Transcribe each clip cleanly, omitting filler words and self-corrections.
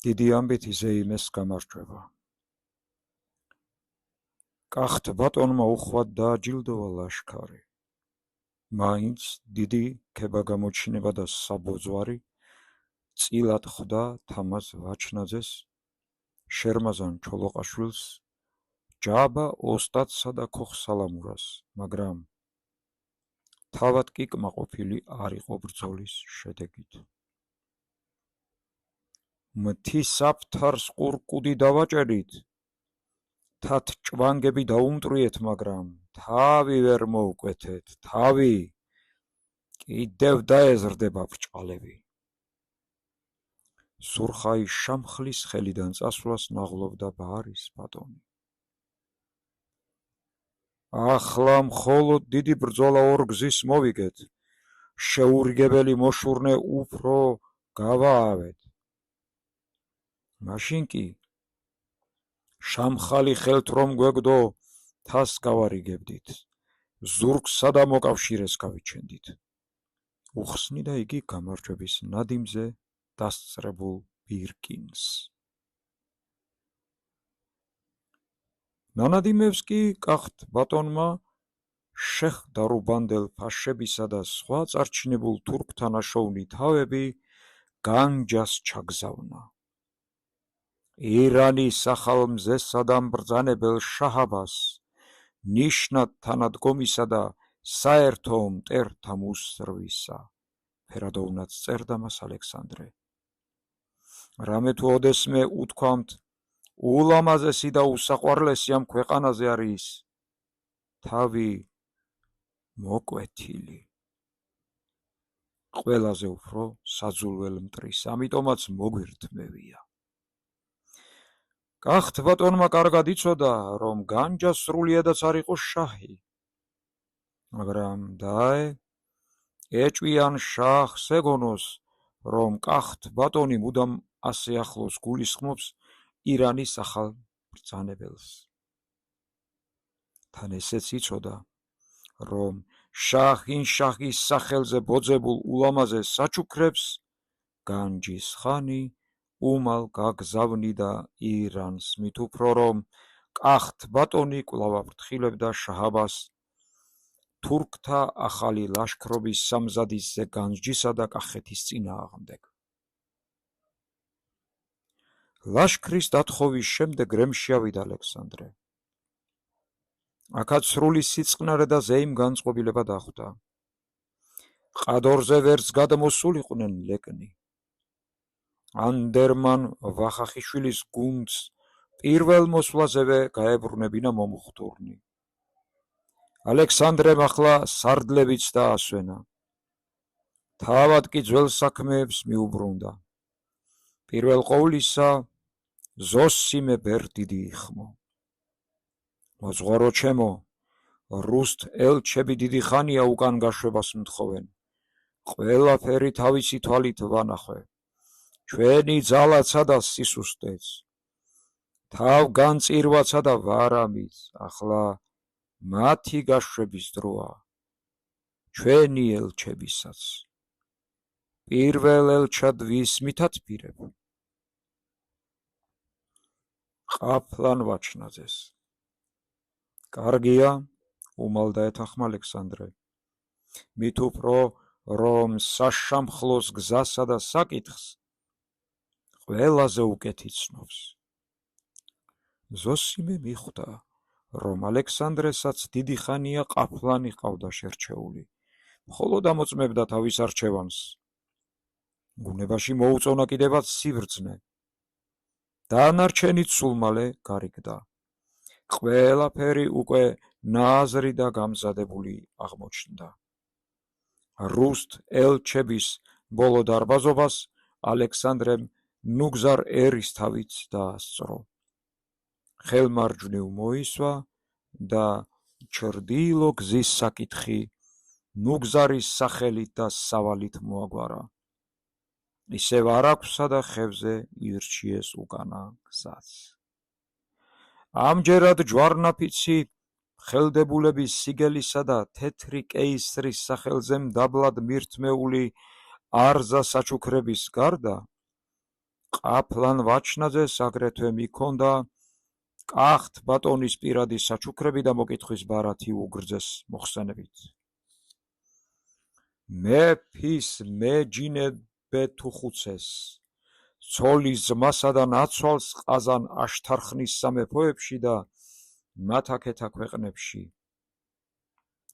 დიდი ამბითი ზეიმეს გამარჯვება. კახთ ბატონმა უხვად დააჯილდოვა ლაშქარი. მაინც დიდი ქება გამოჩინება და საბოძვარი წილად ხვდა თამაზ ვაჩნაძეს, შერმაზან ჩოლოყაშვილს, ჯაბა ოსტატსა და ქოხსალამურას, მაგრამ თავად კი კმაყოფილი არ იყო ბრძოლის შედეგით. მთისაფთარს ყურკუდი დავაჭერით, თათ ჭვანგები დაუმტვრიეთ, მაგრამ თავი ვერ მოუკვეთეთ, თავი კიდევ დაეზრდება ბრჭყალები. სურხაი შამხლის ხელიდან წასვლას ნაღლობდა ბარის ბატონი. ახლა მხოლოდ დიდი ბრძოლა ორ გზის მოვიგეთ, შეურიგებელი მოშურნე უფრო გავაავეთ. მაშინ კი შამხალი ხელთ რომ გვეგდო, თას გავარიგებდით, ზურგსა და მოკავშირეს გავიჩენდით. უხსნიდა იგი გამარჯვების ნადიმზე დასწრებულ ბირკინს. ნანადიმევს კი კახთ ბატონმა შეხ დარუბანდელ ფაშებისა და სხვა წარჩინებულ თურქთა ნაშოვნი თავები განჯას ჩაგზავნა. ირანის ახალმზესა და მბრძანებელ შაჰაბას, ნიშნად თანადგომისა და საერთო მტერთა მოსრვისა, ფერადოვნად წერდა მას ალექსანდრე. რამე თუ ოდესმე უთქვამთ, ულამაზესი და უსაყვარლესი ამ ქვეყანაზე არის თავი მოკვეთილი. ყველაზე უფრო საძულველ მტრის, ამიტომაც მოგვირთმევია. კახთ ბატონმა კარგად იცოდა, რომ განჯა სრულიადაც არ იყო შაჰი, მაგრამ დაე ეჭვიან შაჰს ეგონოს, რომ კახთ ბატონი მუდამ ასე ახლოს გულისხმობს ირანის ახალ ბრძანებელს. თან ესეც იცოდა, რომ შაჰ-ინ-შაჰის სახელზე ბოძებულ ულამაზეს საჩუქრებს განჯის ხანი უმალ გაგზავნიდა ირანს, მით უფრო რომ კახთ ბატონი კვლავ აფრთხილებდა შაჰაბას თურქთა ახალი ლაშქრობის სამზადისზე განჯისა და კახეთის წინააღმდეგ. ლაშქრის დათხოვის შემდეგ რემში ავიდა ალექსანდრე. აქაც სრული სიწყნარე და ზეიმ განწყობილება დახვდა. ყადორზე ვერც გადმოსულიყვნენ ლეკნი. ანდერმან ვახახიშვილის გუნდს პირველ მოსვლაზევე გაებრუნებინა მომუხტურნი. ალექსანდრემ ახლა სარდლებიც დაასვენა. თავად კი ძველ საქმეებს მიუბრუნდა. პირველ ყოვლისა ზოსიმე ბერდიდი იხმო. მოძღვარო ჩემო, რუსთ ელჩები დიდი ხანია უკან გაშვებას მთხოვენ. ყველაფერი თავისი თვალით ვანახვე. ჩვენი ძალაცა და სისუსტეც, თავგანწირვაცა და ვარამიც, ახლა მათი გაშვების დროა, ჩვენი ელჩებისაც. პირველ ელჩად ვისმითად პირებ? ყაფლან ვაჩნაძეს. კარგია, უმალ დაეთანხმა ალექსანდრე. მით უფრო რომ საშამხლოს გზასა და საკითხს ყველაზე უკეთი ცნობს. ზოსიმე მიხვდა, რომ ალექსანდრესაც დიდი ხანია ყაფლანი ჰყავდა შერჩეული, მხოლოდ ამოწმებდა თავის არჩევანს. გუნებაში მოუწონა კიდევაც სიბრძნე. დანარჩენიც სულ მალე გარიგდა. ყველაფერი უკვე ნაზრი და გამზადებული აღმოჩნდა. რუსთ ელჩების ბოლო დარბაზობას ალექსანდრემ ნუგზარ ერისთავიც დაასწრო. ხელმარჯვნივ მოისვა და ჩრდილო გზის საკითხი ნუგზარის სახელით და სავალით მოაგვარა. ისევ არაქვსა და ხევზე ირჩიეს უკანა გზაც. ამჯერად ჯვარნაფიცი ხელდებულების სიგელისა და თეთრი კეისრის სახელზე მდაბლად მირთმეული არზა საჩუქრების გარდა, ყაფლან ვაჩნაძეს აგრეთვე მიჰქონდა კახთ ბატონის პირადი საჩუქრები და მოკითხვის ბარათი უგრძეს მოხსენებით. მეფის მეჯინებე თუხუცეს, ცოლის ძმასა და ნაცვალს ყაზან აშთარხნის სამეფოებში და მათაქეთა ქვეყნებში.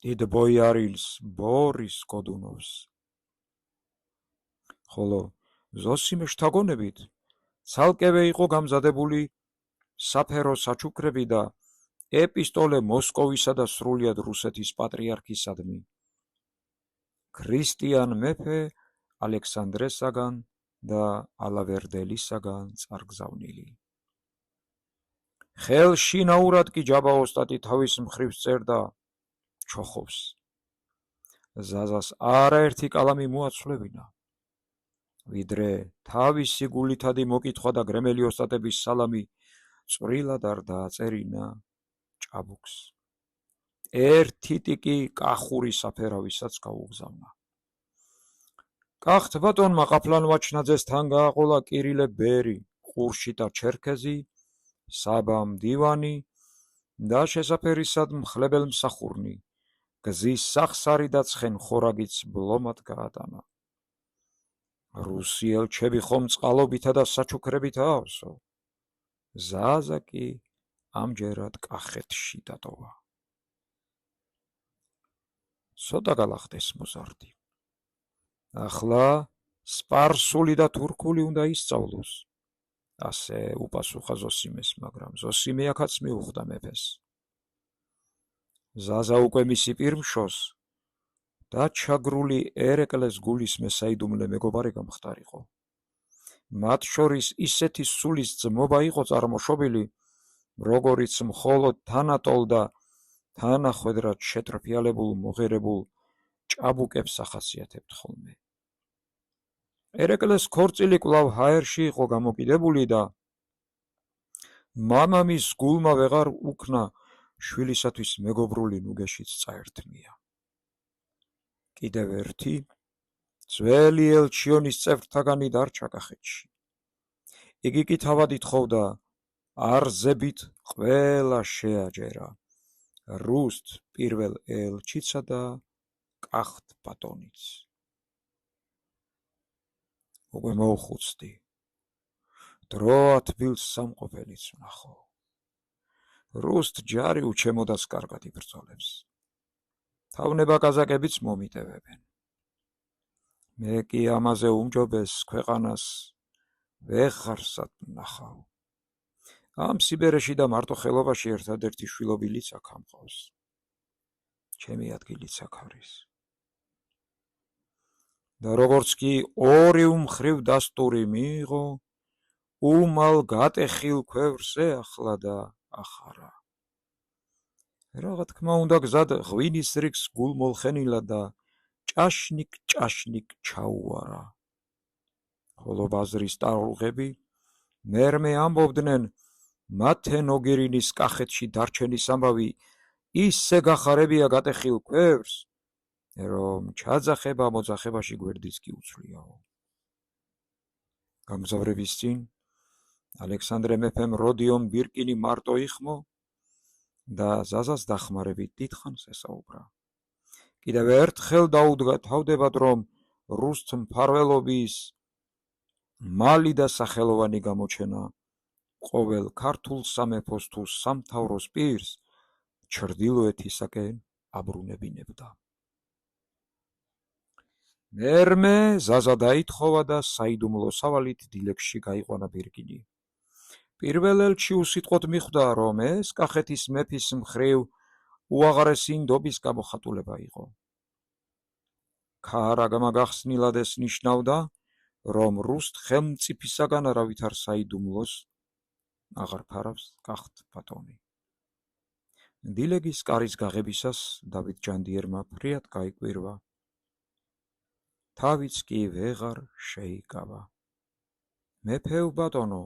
დიდ ბოიარილს ბორის გოდუნობს. ხოლო ზოსიმე შთაგონებით ცალკევე იყო გამზადებული საფერო საჩუქრები და ეპისტოლე მოსკოვისა და სრულიად რუსეთის პატრიარქისადმი ქრისტიან მეფე ალექსანდრესაგან და ალავერდელისაგან წარგზავნილი. ხელშინაურად კი ჯაბა ოსტატი თავის მხრივ წერდა ჩოხობს. ზაზას არაერთი კალამი მოაცვლებინა, ვიდრე თავისი გულითადი მოკითხვა და გრემელი ოსტატების სალამი წვრილად არ დააწერინა ჭაბუკს. ერთი ტიკი კახური საფერავისაც გაუგზავნა. კახთ ბატონმა ყაფლან ვაჩნაძესთან გააყოლა კირილე ბერი, ყურშიტა ჩერქეზი, საბამ დივანი და შესაფერისად მხლებელმსახურნი, გზის სახსარი და ცხენ ხორაგიც ბლომად გაატანა. რუსი ელჩები ხომ წყალობითა და საჩუქრებით აავსო, ზაზა კი ამჯერად კახეთში დატოვა. ცოტა გალახდეს მოზარდი. ახლა სპარსული და თურქული უნდა ისწავლოს. ასე უპასუხა ზოსიმეს, მაგრამ ზოსიმე აქაც მიუხვდა მეფეს. ზაზა უკვე მისი პირმშოს და ჩაგრული ერეკლეს გულის მესაიდუმლე მეგობარი გამხდარიყო. მათ შორის ისეთი სულის ძმობა იყო წარმოშობილი, როგორიც მხოლოდ თანატოლ და თანახვედრად შეტრფიალებულ მოღერებულ ჭაბუკებს ახასიათებთ ხოლმე. ერეკლეს ქორწილი კვლავ ჰაერში იყო გამოკიდებული და მამამის გულმა ვეღარ უქნა შვილისათვის მეგობრული ნუგეშიც წაერთმია. კიდევ ერთი ძველი ელჩიონის წევრთაგანი დარჩა კახეთში. იგი კი თავად ითხოვდა არზებით ყველა შეაჯერა, რუსთ პირველ ელჩიცა და კახთ ბატონიც. უკვე მოუხუცდი, დრო ათბილს სამყოფელიც ვნახო. რუსთ ჯარი უჩემოდას კარგად იბრძოლებს. თავნება კაზაკებიც მომიტევებენ. მე კი ამაზე უმჯობეს ქვეყანას ვეღარსად ვნახავ. ამ სიბერეში და მარტო ხელობაში ერთადერთი შვილობილიც აქ ამყავს. ჩემი ადგილიც აქ არის. და როგორც კი ორი უმხრივ დასტური მიიღო, უმალ გატეხილ ქვევრს ეახლა და ახარა. რაღა თქმა უნდა გზად ღვინის რიგს გულმოლხენილა და ჭაშნიკ ჩაუარა. ხოლო ბაზრის ტალღები მერმე ამბობდნენ, მათე ნოგერინის კახეთში დარჩენის ამბავი ისე გახარებია გატეხილ ქვევრს, რომ ჩაძახება მოძახებაში გვერდიც კი უცვლიაო. გამგზავრების წინ ალექსანდრე მეფემ როდიონ ბირკინი მარტო იხმო და ზაზას დახმარებით დიდხანს ესაუბრა. კიდევ ერთხელ დაუდგა თავდებად, რომ რუსთ მფარველობის მალი და სახელოვანი გამოჩენა ყოველ ქართულ სამეფოს თუ სამთავროს პირს ჩრდილოეთისაკენ აბრუნებინებდა. მერმე ზაზა დაითხოვა და საიდუმლო სავალით დილეგში გაიყვანა ბირკინი. პირველ ელჩი უსიტყვოდ მიხვდა, რომ ეს კახეთის მეფის მხრივ უაღრესი ნდობის გამოხატულება იყო. ქარაგმა გახსნილად ეს ნიშნავდა, რომ რუსთ ხელმწიფისაგან არავითარ საიდუმლოს აღარ ფარავს კახთ ბატონი. დილეგის კარის გაღებისას დავით ჯანდიერმა ფრიად გაიკვირვა. თავიც კი ვეღარ შეიკავა. მეფეო ბატონო,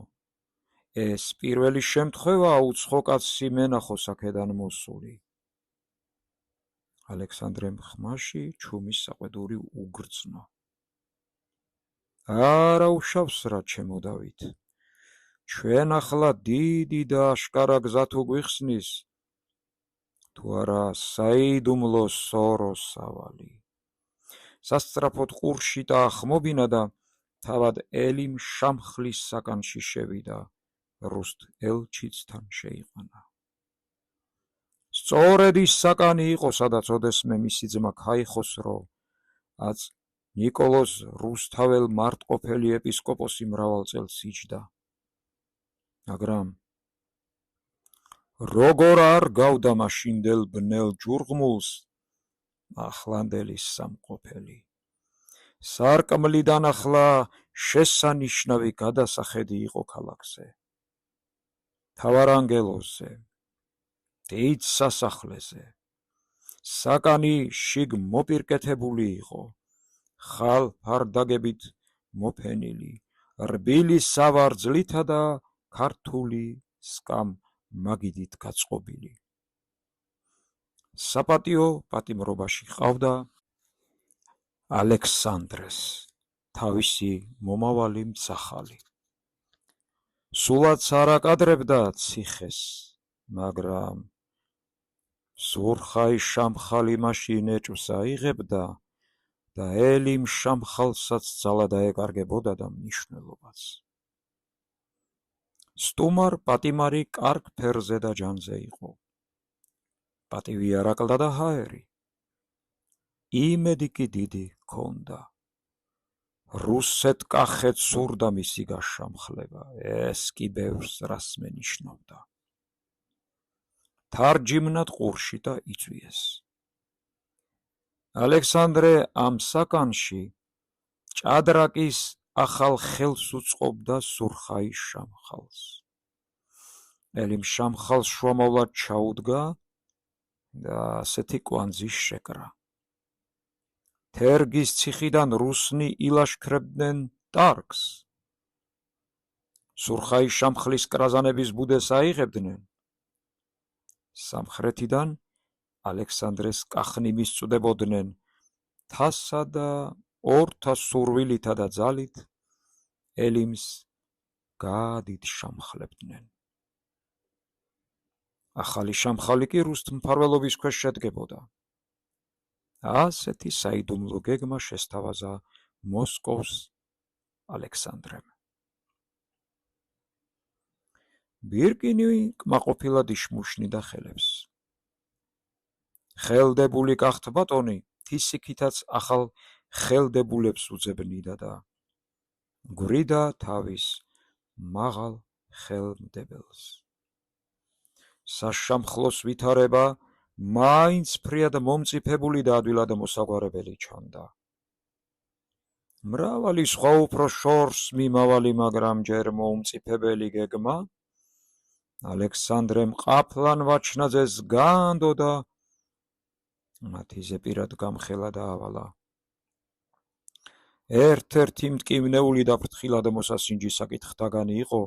ეს პირველი შემთხვევაა უცხო კაცი მენახოს აქედან მოსული. ალექსანდრემ ხმაში ჩუმის საყვედური უგრძნო. არა უშავს რა ჩემო დავით, ჩვენ ახლა დიდი და აშკარა გზა თუ გვიხსნის, თუ არა საიდუმლო სორო სავალი. სასწრაფოდ ყურში დაახმობინა და თავად ელიმ შამხლის საკანში შევიდა, რუსთ ელჩიცთან შეიყვანა. სწორედ ის საკანი იყო, სადაც ოდესმე მისი ძმა ქაიხოსრო, აც ნიკოლოზ რუსთაველ მარტყოფელი ეპისკოპოსი მრავალ წელს იჯდა. მაგრამ როგორ არ გავდა მაშინდელ ბნელ ჯურღმულს ახლანდელის სამყოფელი. სარკმლიდან ახლა შესანიშნავი გადასახედი იყო ქალაქზე. თავარანგელოზე, დიდ სასახლეზე. საკანი შიგ მოპირკეთებული იყო, ხალ-ფარდაგებით მოფენილი, რბილი სავარძლითა და ქართული სკამ მაგიდით გაწყობილი. საპატიო პატიმრობაში ჰყავდა ალექსანდრეს, თავისი მომავალი მცახალი. სულაც არ აკადრებდა ციხეს, მაგრამ სურხაი შამხალი მაშინ ეჭვს აიღებდა და ელიმ შამხალსაც ძალა დაეკარგებოდა და მნიშვნელობაც. სტუმარ პატიმარი კარგ ფერზე და ჯანზე იყო. პატივი არ აკლდა და ჰაერი. იმედი კი დიდი ჰქონდა. რუსეთ კახეთ სურდა მისი გაშამხლება, ეს კი ბევრს რას მენიშნავდა. თარჯიმნად ყურში და იწვიეს. ალექსანდრე ამ საკანში ჭადრაკის ახალ ხელს უწყობდა სურხაის შამხალს. ელიმ შამხალს შუამავლად ჩაუდგა და ასეთი კვანძის შეკრა. თერგის ციხიდან რუსნი ილაშქრებდნენ ტარკს. სურხაის შამხლის კრაზანების ბუდეს აიღებდნენ. სამხრეთიდან ალექსანდრეს კახნი მისწვდებოდნენ თასა და ორთა სურვილითა და ძალით ელიმს გაადით შამხლებდნენ. ახალი შამხალი კი რუსთ მფარველობის ქვეშ შედგებოდა. ასეთი საიდუმლო გეგმა შესთავაზა მოსკოვს ალექსანდრემ. ბირკინი კმაყოფილად იშმუშნიდა ხელებს. ხელდებული კახთ ბატონი თისიქითაც ახალ ხელდებულებს უძებნიდა და გვრიდა თავის მაღალ ხელმდებელს. საშამხლოს ვითარება მაინც ფრიად მომწიფებული და ადვილად მოსაგვარებელი ჩანდა. მრავალი სხვა უფრო შორს მიმავალი, მაგრამ ჯერ მომწიფებელი გეგმა ალექსანდრემ ყაფლან ვაჩნაძეს გაანდო და მათი ზეპირად გამხელა და ავალა. ერთ-ერთი მტკივნეული და ფრთხილად მოსასინჯი საკითხთაგანი იყო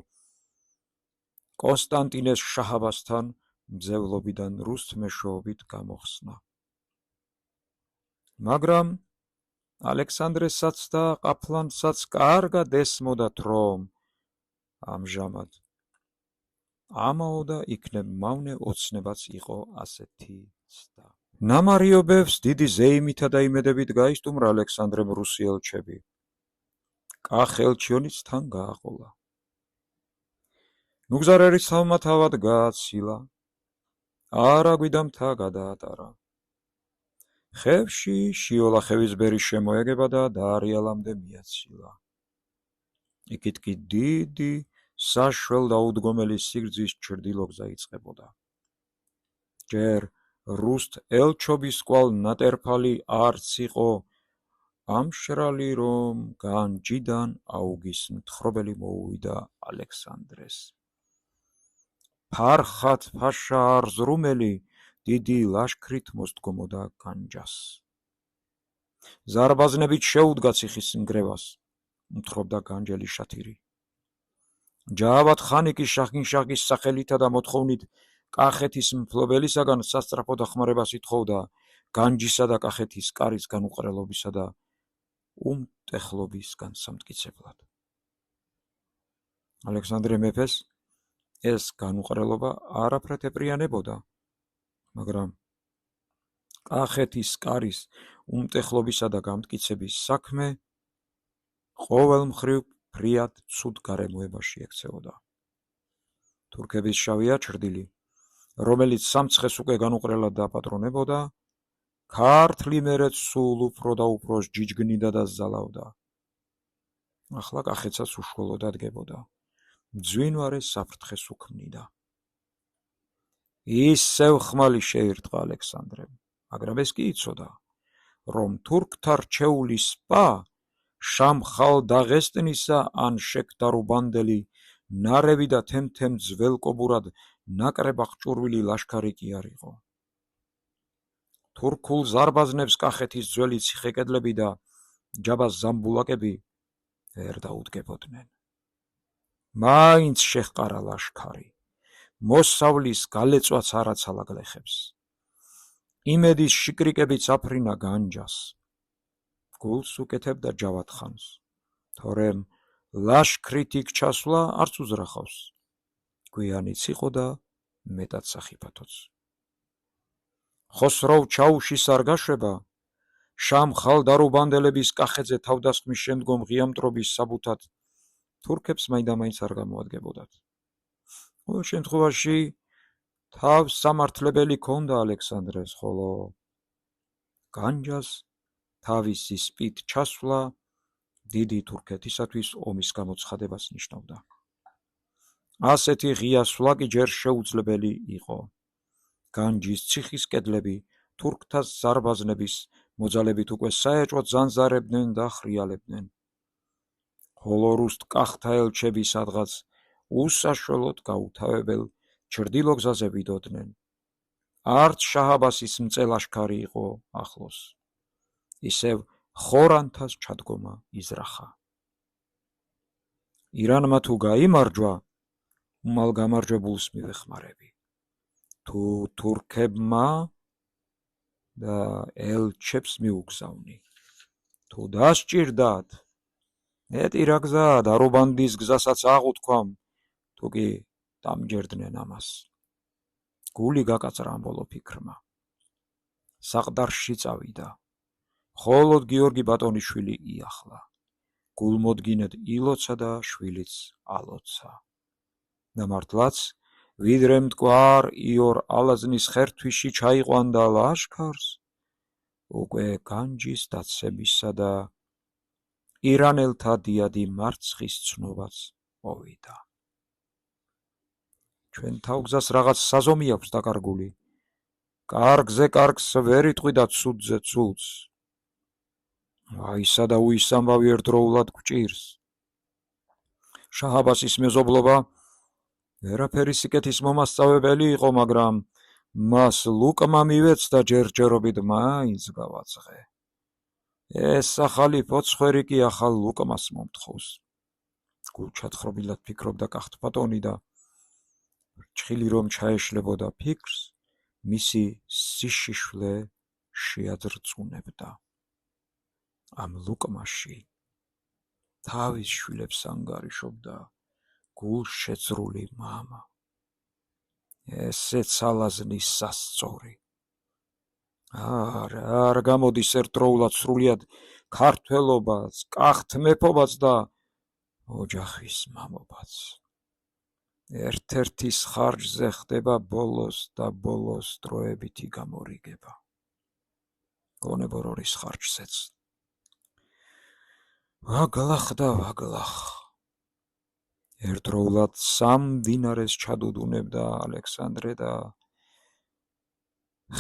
კონსტანტინეს შაჰაბასთან მძევლობიდან რუსთ მეშვეობით გამოხსნა. მაგრამ ალექსანდრესაც და ყაფლანსაც კარგად ესმოდათ, რომ ამჟამად ამაო და იქნებ მავნე ოცნებაც იყო ასეთი ცდა. ნამარიობებს დიდი ზეიმითა და იმედებით გაისტუმრა ალექსანდრემ რუსი ელჩები. კახ ელჩიონიც თან გააყოლა. ნუგზარერის თავმა თავად გააცილა, არაგვიდა მთა გადაატარა. ხევში შიოლახევის ბერი შემოეგება და დაარიალამდე მიაცილა. იქით კი დიდი საშველ და უდგომელი სიგრძის ჩრდილოგზა იწყებოდა. ჯერ რუსთ ელჩობის კვალ ნატერფალი არც იყო ამშრალი, რომ განჯიდან აუგის მთხრობელი მოუვიდა ალექსანდრეს. ფარხათ ფაშა არზრუმელი დიდი ლაშქრით მოსდგომოდა განჯას. ზარბაზნებით შეუდგა ციხის ნგრევას, მთხრობდა განჯელი შათირი. ჯავად ხანიკი შაჰინშაჰის სახელითა და მოთხოვნით კახეთის მფლობელისაგან სასწრაფო დახმარებას ითხოვდა განჯისა და კახეთის კარის განუყრელობისა და უმტეხლობისგან სამტკიცებლად. ალექსანდრე მეფეს ეს განუყრელობა არაფრად ეპრიანებოდა, მაგრამ კახეთის კარის უმტეხლობისა და გამტკიცების საქმე ყოველ მხრივ ფრიად ცუდ გარემოებაში ექცეოდა. თურქების შავი აჩრდილი, რომელიც სამცხეს უკვე განუყრელად დააპატრონებოდა, ქართლი მერეც სულ უფრო და უფრო ჯიჯგნიდა და ზალავდა. ახლა კახეთსაც უშუალოდ ადგებოდა. მძვინვარე საფრთხეს უქმნიდა. ისევ ხმალი შეირტყა ალექსანდრემ, მაგრამ ეს კი იცოდა, რომ თურქთა რჩეული სპა შამხალ დაღესტნისა ან შექ დარუბანდელი ნარევი და თემ-თემ ძველკობურად ნაკრებაყჭურვილი ლაშქარი კი არ იყო. თურქულ ზარბაზნებს კახეთის ძველი ციხე-კედლები და ჯაბას ზამბულაკები ვერ დაუდგებოდნენ. მაინც შეჰყარა ლაშქარი, მოსავლის გალეწვაც არ აცალა გლეხებს. იმედის შიკრიკებიც აფრინა განჯას. გულს უკეთებდა ჯავად-ხანს, თორემ ლაშქრით იქ ჩასვლა არც უზრახავს. გვიანიც იყო და მეტად სახიფათოც. ხოსროვ ჩაუშის არ გაშვება, შამხალ დარუბანდელების კახეთზე თავდასხმის შემდგომ ღია მტრობის საბუთად თურქებს მაინდა-მაინც არ გამოადგებოდათ. ყოველ შემთხვევაში თავს სამართლებელი ჰქონდა ალექსანდრეს, ხოლო განჯას თავისი სპით ჩასვლა დიდი თურქეთისათვის ომის გამოცხადებას ნიშნავდა. ასეთი ღია სვლა კი ჯერ შეუძლებელი იყო. განჯის ციხის კედლები თურქთა ზარბაზნების მოძალებით უკვე საეჭვოდ ზანზარებდნენ და ხრიალებდნენ. ხოლო რუსტ-კახთა ელჩები სადღაც უსაშველოდ გაუთავებელ ჩრდილო გზაზე ვიდოდნენ. არც შაჰ-აბასის მწე ლაშქარი იყო ახლოს. ისევ ხორანთას ჩადგომა იზრახა. ირანმა თუ გაიმარჯვა, უმალ გამარჯვებულს მივეხმარები. თუ თურქებმა და ელჩებს მიუგზავნი. თუ დასჭირდათ, მეტი რა გზაა, დარუბანდის გზასაც აღუთქვამ, თუ კი დამჯერდნენ ამას. გული გაკაწრა ამ ბოლო ფიქრმა. საყდარში წავიდა. მხოლოდ გიორგი ბატონიშვილი იახლა. გულმოდგინედ ილოცა და შვილიც ალოცა. და მართლაც, ვიდრე მტკვარ იორ ალაზნის ხერთვისში ჩაიყვანდა ლაშქარს, უკვე განჯის დაცემისა და ირანელთა დიადი მარცხის ცნობაც მოვიდა. ჩვენ თავგზას რაღაც საზომი აქვს დაკარგული. კარგზე კარგს ვერ იტყვი და ცუდზე ცუდს. აისა და უის ამბავი ერთდროულად გვჭირს. შაჰ-აბასის მეზობლობა ვერაფერი სიკეთის მომასწავებელი იყო, მაგრამ მას ლუკმა მივეცდა ჯერჯერობით მაინც გავაძღე. ეს ახალი ფოცხვერი კი ახალ ლუკმას მომთხოვს. გულჩათხრობილად ფიქრობდა კახთბატონი და რჩხილი რომ ჩაეშლებოდა ფიქრს, მისი სიშიშვლე შეაძრწუნებდა. ამ ლუკმაში თავის შვილებს ანგარიშობდა გულშეძრული მამა. ესეც ალაზნის სასწორი. არ გამოდის ერთდროულად სრულიად ქართველობაც, კახთმეფობაც და ოჯახის მამობაც. ერთ-ერთის ხარჯზე ხდება ბოლოს და ბოლოს დროებითი გამორიგება. გონებორორის ხარჯზეც. ვაგლახ და ვაგლახ. ერთდროულად სამ დინარეს ჩადუდუნებდა ალექსანდრე და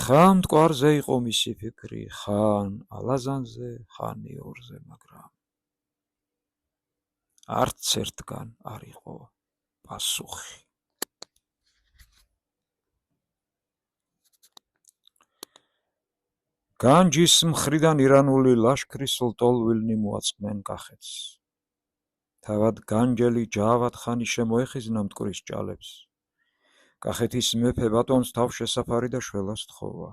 ხან მტკვარზე იყო მისი ფიქრი, ხან ალაზანზე, ხან იორზე, მაგრამ არც ერთგან არ იყო პასუხი. განჯის მხრიდან ირანული ლაშქრის ლტოლვილნი მოაწყდნენ კახეთს. თავად განჯელი ჯავად-ხანი შემოეხიზნა მტკვრის ჭალებს. კახეთის მეფე ბატონს თავშესაფარი და შველას თხოვა.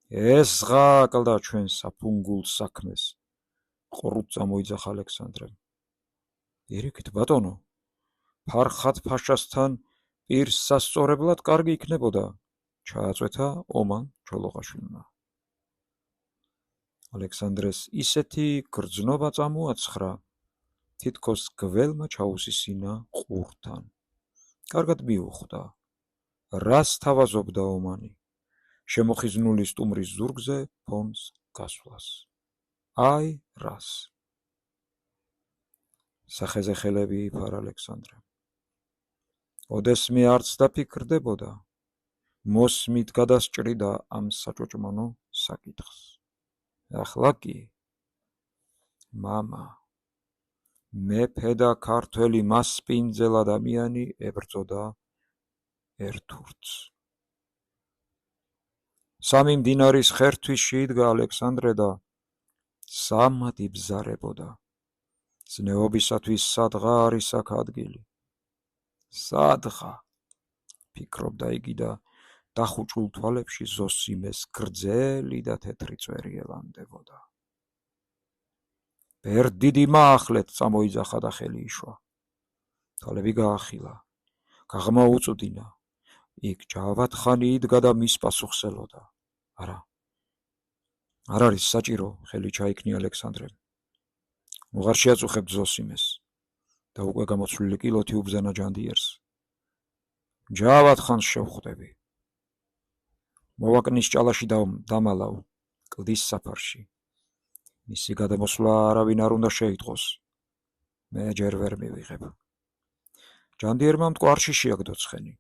ეს ზღა აკლდა ჩვენ საფუნგულ საქმეს, ყრუთ წამოიძახა ალექსანდრემ. ირიქით, ბატონო, ფარხად-ფაშასთან პირს სასწორებლად კარგი იქნებოდა, ჩააწვეთა ომან ჩოლოყაშვილმა. ალექსანდრეს ისეთი გრძნობა წამოაცხრა, თითქოს გველმა ჩაუსისინა ყურთან. კარგად მიუხვდა, რას თავაზობდა ომანი, შემოხიზნული სტუმრის ზურგზე ფონს გასვლას. აი რას. სახეზე ხელები იფარა ალექსანდრემ. ოდესმე არც დაფიქრდებოდა, მოსმით გადასჭრიდა ამ საჭოჭმონო საკითხს. ახლა კი, მამა, მეფე და ქართველი მასპინძელ ადამიანი ებრძოდა ერთურთს. სამი მდინარის ხერთვის შეიდგა ალექსანდრე და სამად იბზარებოდა. ზნეობისათვის სადღა არის აქ ადგილი. სადღა, ფიქრობდა იგი და დახუჭულ თვალებში ზოსიმეს გრძელი და თეთრი წვერი ელამდებოდა. ბერდიდი მაახლეთ წამოიძახა და ხელი იშვა. თვალები გაახილა, გაღმა უწვდინა. იქ ჯავათხანი იდგა და მის პასუხსელოდა. არა, არ არის საჭირო, ხელი ჩაიქნია ალექსანდრემ. უღარ შეაწუხებთ ზოსიმეს და უკვე გამოცვლილი კილოთი უბზანა ჯანდიერს. ჯავათხანს შევხვდები. მოვაკნის ჭალაში დამალავ, კლდის საფარში. მისი გადამოსვლა არავინ არ უნდა შეიტყოს. მე ჯერ ვერ მივიღებ. ჯანდიერმა მტკვარში შეაგდო ცხენი.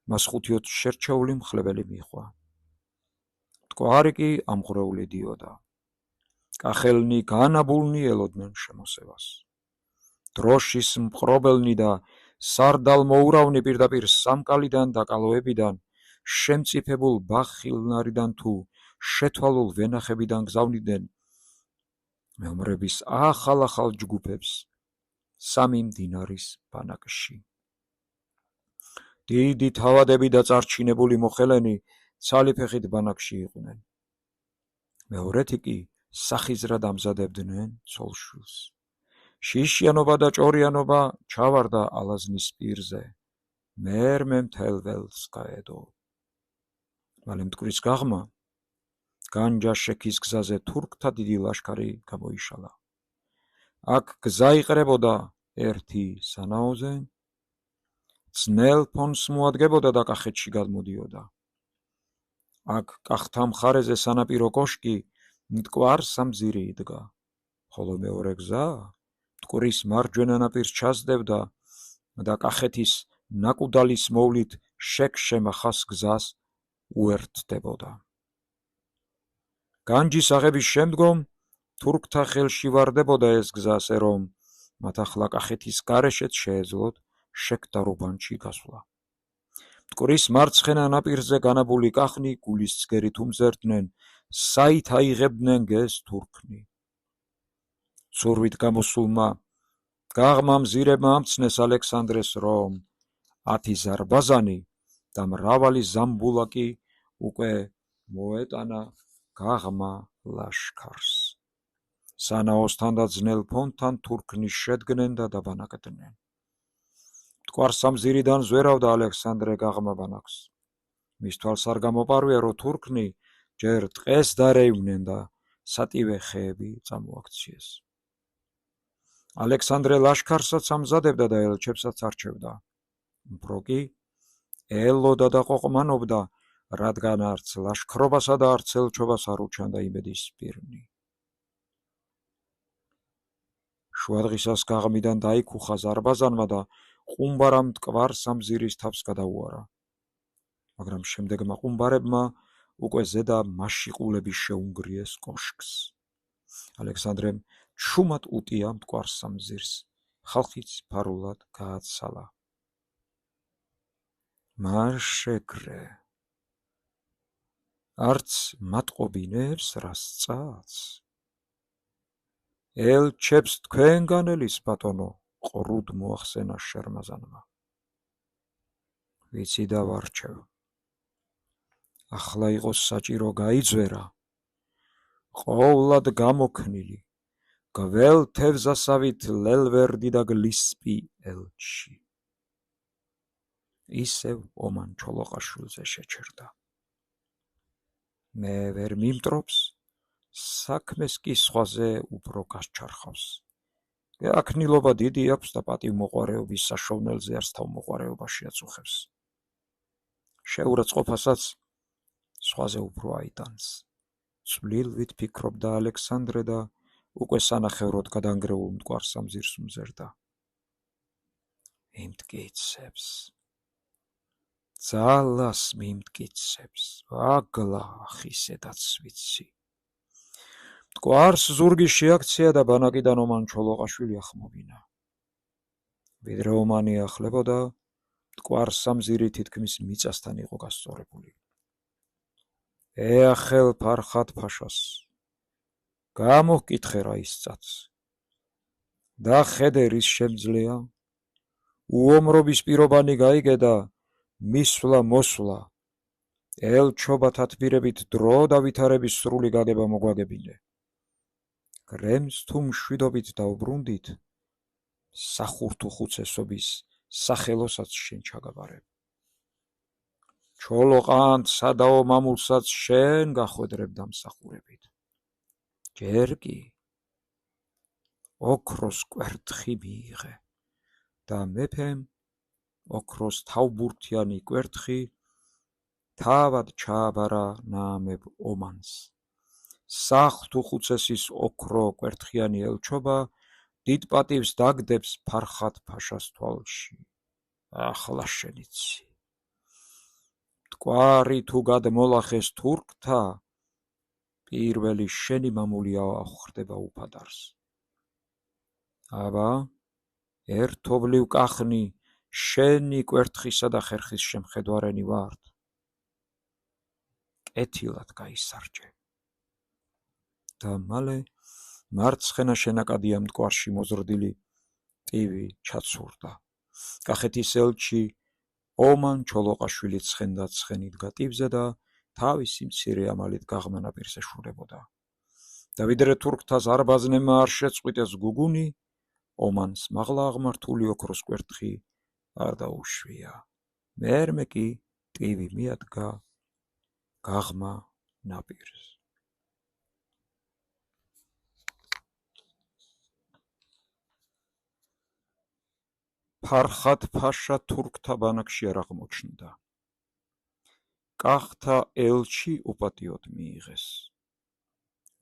მას 5 შერჩეული მხლებელი მიხვა. მტკვარი კი ამღვრეული დიოდა. კახელნი განაბულნი ელოდნენ შემოსევას. დროშის მპყრობელნი და სარდალ მოურავნი პირდაპირ სამკალიდან და კალოებიდან, შემწიფებულ ბახილნარიდან თუ შეთვალულ ვენახებიდან გზავნიდნენ მეომრების ახალ-ახალ ჯგუფებს სამი მდინარის ბანაკში. დიდი თავადები და წარჩინებული მოხელენი ცალი ფეხით ბანაკში იყვნენ. მეორეთი კი სახიზრად ამზადებდნენ ცოლშვილს. შიშიანობა და ჭორიანობა ჩავარდა ალაზნის პირზე. მერმე მთელ ველს გაედო. მალე მტკვრის გაღმა განჯა-შექის გზაზე თურქთა დიდი ლაშქარი გამოიშალა. აქ გზა იყრებოდა ერთი სანაოზე, ძნელ ფონს მოადგებოდა და კახეთში გადმოდიოდა. აქ კახთა მხარეზე სანაპირო კოშკი მტკვარ სამზირი იდგა, ხოლო მეორე გზა მტკვრის მარჯვენა ნაპირს ჩასდებდა და კახეთის ნაკუდალის მოვლით შეკ-შემახას გზას უერთდებოდა. განჯის აღების შემდგომ თურქთა ხელში ვარდებოდა ეს გზა, ასე რომ მათ ახლა კახეთის გარეშეც შეეძლოთ შეკ-დარუბანში გასვლა. მტკვრის მარცხენა ნაპირზე განაბული კახნი გულისცგერით უმზერდნენ, საით აიღებდნენ გეს თურქნი. ცურვით გამოსულმა გაღმა მზირებმა ამცნეს ალექსანდრეს, რომ 10 ზარბაზანი და მრავალი ზამბულაკი უკვე მოეტანა გაღმა ლაშქარს. სანაოსთან და ძნელ ფონთან თურქნი შედგნენ და დაბანაკდნენ. მტკვარ სამზირიდან ზვერავდა ალექსანდრე გაღმა ბანაკს. მის თვალს არ გამოპარვია, რომ თურქნი ჯერ ტყეს დარეივნენ და სატივე ხეები წამოაქციეს. ალექსანდრე ლაშქარსაც ამზადებდა და ელჩებსაც არჩევდა. უფრო კი ელოდა და ყოყმანობდა, რადგან არც ლაშქრობასა და არც ელჩობას არ უჩანდა იმედის პირნი. შუადღისას გაღმიდან დაიქუხა ზარბაზანმა და ყუმბარა მტკვარ სამზირის თავს გადაუარა. მაგრამ შემდეგმა ყუმბარებმა უკვე ზედა მაშიყულები შეუნგრიეს კოშკს. ალექსანდრემ ჩუმად უტია მტკვარ სამზირს, ხალხიც ფარულად გააცალა. მაშეგრე არც მატყობინებს რას წაც? ელჩებს თქვენგან ელის, ბატონო, ყრუდ მოახსენა შერმაზანმა. ვიცი და ვარჩევ. ახლა იყოს საჭირო გაიძვერა. ყოვლად გამოქნილი, გველთევზასავით ლელვერდი და გლისპი ელჩი. ისევ ომან ჩოლოყაშვილზე შეჩერდა. მე ვერ მიმტრობს, საქმეს კი სხვაზე უფრო გასჩარხავს. გეაქნილობა დიდი აქვს და პატივმოყვარეობის საშოვნელზე არც თავმოყვარეობაში აწუხებს. შეურაცხყოფასაც სხვაზე უფრო აიტანს. წვლილვით ფიქრობდა ალექსანდრე და უკვე სანახევროდ გადანგრეულ მტკვარ სამზირს უმზერდა. მიმტკიცებს. ძალას მიმტკიცებს, აგლახისედაც ვიცი. მტკვარს ზურგის შეაქცია და ბანაკიდან ომან ჩოლოყაშვილი ახმოვინა. ვიდრე ომანი ახლებოდა, მტკვარ სამზირი თითქმის მიწასთან იყო გასწორებული. ეახელ ფარხად ფაშას. გამოჰკითხე რა ისწაც. და ხედე რის შემძლეა. უომრობის პირობანი გაიგე და მისვლა მოსვლა. ელჩობა თათბირებით დრო და ვითარების სრული გაგება მოგვაგებინე. გრემს თუ მშვიდობით დაუბრუნდით, სახურთუ ხუცესობის სახელოსაც შენ ჩაგაბარებ. ჩოლოყანთსა და მამულსაც შენ გახვედრებ დამსახურებით. ჯერ კი ოქროს კვერთხი მიიღე და მეფემ ოქროს თავბურთიანი კვერთხი თავად ჩააბარა ნაამებ ომანს. სახლთუ ხუცესის ოქრო კვერთხიანი ელჩობა დიდ პატივს დაგდებს ფარხად ფაშას თვალში. ახლა შენიცი. მტკვარი თუ გადმოლახეს თურქთა, პირველი შენი მამულია ხვდება უფადარს. აბა, ერთობლივ კახნი შენი კვერთხისა და ხერხის შემხედვარენი ვართ. კეთილად გაისარჯე. და მალე მარცხენა შენაკადია მტკვარში მოზრდილი ტივი ჩაცურდა. კახეთის ელჩი ომან ჩოლოყაშვილი ცხენდა ცხენიდგა ტივზე და თავისი მცირე ამალით გაღმა ნაპირს ეშურებოდა. და ვიდრე თურქთა ზარბაზნებმა არ შეწყვიტეს გუგუნი, ომანს მაღლა აღმართული ოქროს კვერთხი არ დაუშვია. მერმე კი ტივი მიადგა გაღმა ნაპირს. ფარხად ფაშა თურქთა ბანაკში არ აღმოჩნდა. კახთა ელჩი უპატიოდ მიიღეს.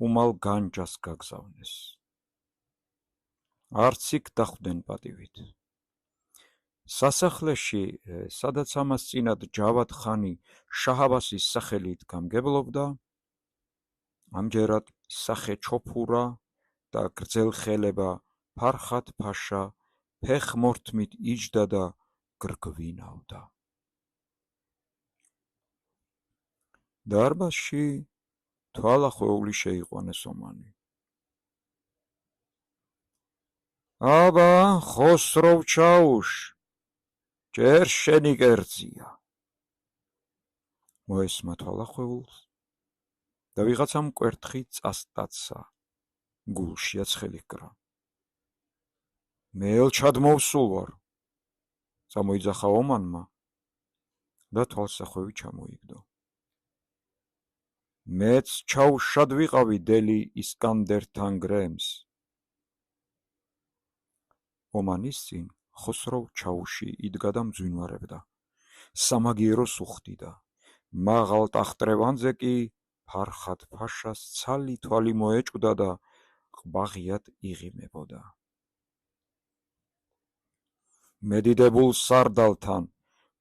უმალ განჯას გაგზავნეს. არც იქ დახვდნენ პატივით. სასახლეში, სადაც ამას წინად ჯავად ხანი შაჰ-აბასის სახელით გამგებლობდა, ამჯერად სახე ჩოფურა და გრძელხელება ფარხად ფაშა ფეხმორთმით იჯდა და გრგვინავდა. დარბაზში თვალახვეული შეიყვანეს ომანი. აბა, ხოსროვ ჩაუშ, ჯერ შენი კერძია. მოესმა თვალახვეულს და ვიღაცამ კვერთხი წასტაცა, გულშიაც ხელი ჰკრა. მე ელჩად მოვსულ ვარ, წამოიძახა ომანმა და თვალსახვევი ჩამოიგდო. მეც ჩაუშად ვიყავი დელი ისკანდერთან გრემს. ომანის წინ ხოსროვ ჩაუში იდგა და მძვინვარებდა. სამაგიეროს უხდიდა. მაღალ ტახტრევანზე კი ფარხად ფაშას ცალი თვალი მოეჭვდა და ყბაღიად იღიმებოდა. მედიდებულ სარდალთან,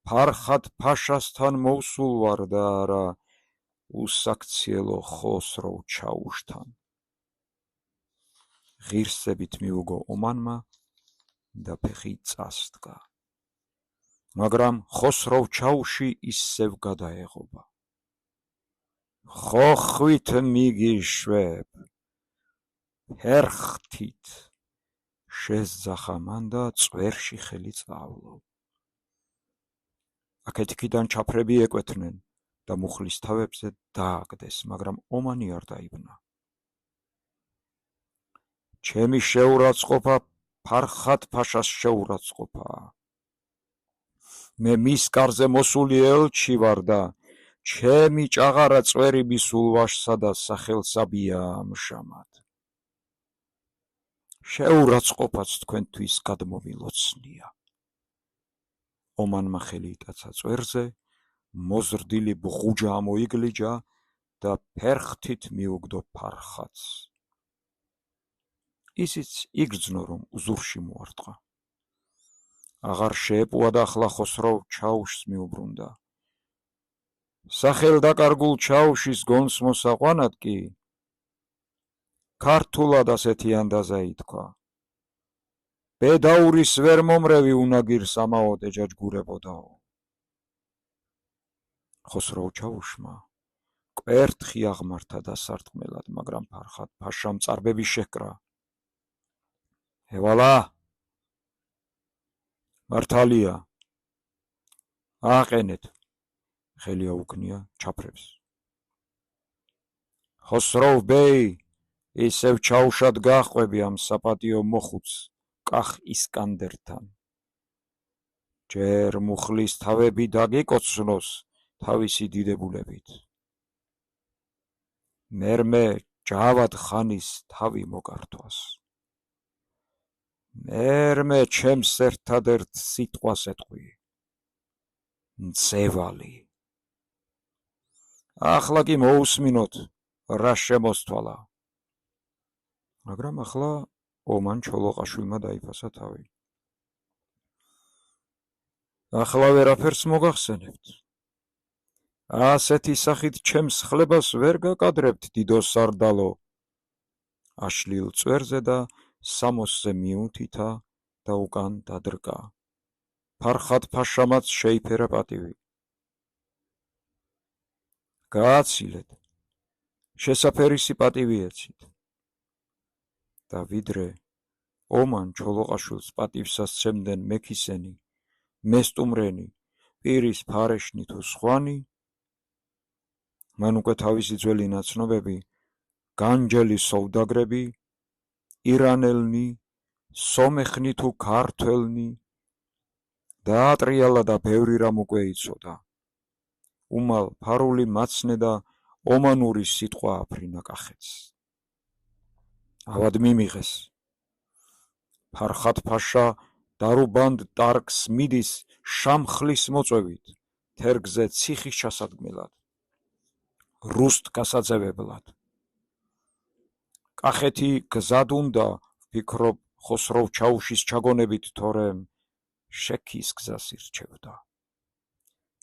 ფარხად ფაშასთან მოვსულ ვარ და არა უსაქციელო ხოსროვ ჩაუშთან. ღირსებით მიუგო ომანმა და ფეხი წასდგა. მაგრამ ხოსროვ ჩაუში ისევ გადაეღობა. ხოხვით მიგიშვებ, ფერხთით შესძახა მან და წვერში ხელი წავლო. აქეთ-იქიდან ჩაფრები ეკვეთნენ და მუხლის თავებზე დააგდეს, მაგრამ ომანი არ დაიბნა. ჩემი შეურაცხყოფა ფარხად-ფაშას შეურაცხყოფაა. მე მის კარზე მოსული ელჩი ვარ და ჩემი ჭაღარა წვერი მის ულვაშსა და სახელსაბია ამჟამად. შეურაცხყოფაც თქვენთვის გადმომილოცნია. ომანმა ხელი იტაცა წვერზე, მოზრდილი ბღუჯა ამოიგლიჯა და ფერხთით მიუგდო ფარხათს. ისიც იგრძნო, რომ უზურში მოარტყა. აღარ შეეპუა და ახლა ხოსროვ ჩაუშს მიუბრუნდა. სახელდაკარგულ ჩაუშის გონს მოსაყვანად კი ქართულად ასეთი ანდაზა ითქვა. ბედაურის ვერ მომრევი უნაგირს ამაოდ ეჯაჯგურებოდაო. ხოსროვ ჩაუშმა კვერთხი აღმართა დასარტყმელად, მაგრამ ფარხად-ფაშამ წარბები შეჰკრა. ევალა, მართალია, აყენეთ, ხელი აუქნია ჩაფრებს. ხოსროვ ბეი, ისევ ჩაუშად გაჰყვები ამ საპატიო მოხუცს კახ ისკანდერთან. ჯერ მუხლის თავები დაგიკოცნოს თავისი დიდებულებით. მერმე ჯავად ხანის თავი მოგართვას. მერმე ჩემს ერთადერთ სიტყვას ეტყვი. მძევალი. ახლა კი მოусმინოთ, რა შემოსთვალა. მაგრამ ახლა ომან ჩოლოყაშვილმა დაიფასა თავი. ახლა ვერაფერს მოგახსენებთ. ასეთი სახით ჩემს ხლებას ვერ გაკადრებთ, დიდო სარდალო. აშლილ წვერზე და სამოსზე მიუთითა და უკან დადრკა. ფარხად-ფაშამაც შეიფერა პატივი. გააცილეთ, შესაფერისი პატივი ეცით. და ვიდრე ომან ჩოლოყაშვილს პატივსასცემდნენ მექისენი, მესტუმრენი, პირის ფარეშნი თუ სხვანი, მან უკვე თავისი ძველი ნაცნობები, განჯელი სოვდაგრები, ირანელნი, სომეხნი თუ ქართველნი, დაატრიალა და ბევრი რამ უკვე იცოდა. უმალ ფარული მაცნე და ომანური სიტყვა აფრინა კახეთს. ავად მიმიღეს. ფარხად-ფაშა დარუბანდ ტარკს მიდის შამხლის მოწვევით, თერგზე ციხის ჩასადგმელად, რუსტ გასაძევებლად. კახეთი გზად უნდა, ვფიქრობ, ხოსროვ ჩაუშის ჩაგონებით, თორემ შექის გზას ირჩევდა.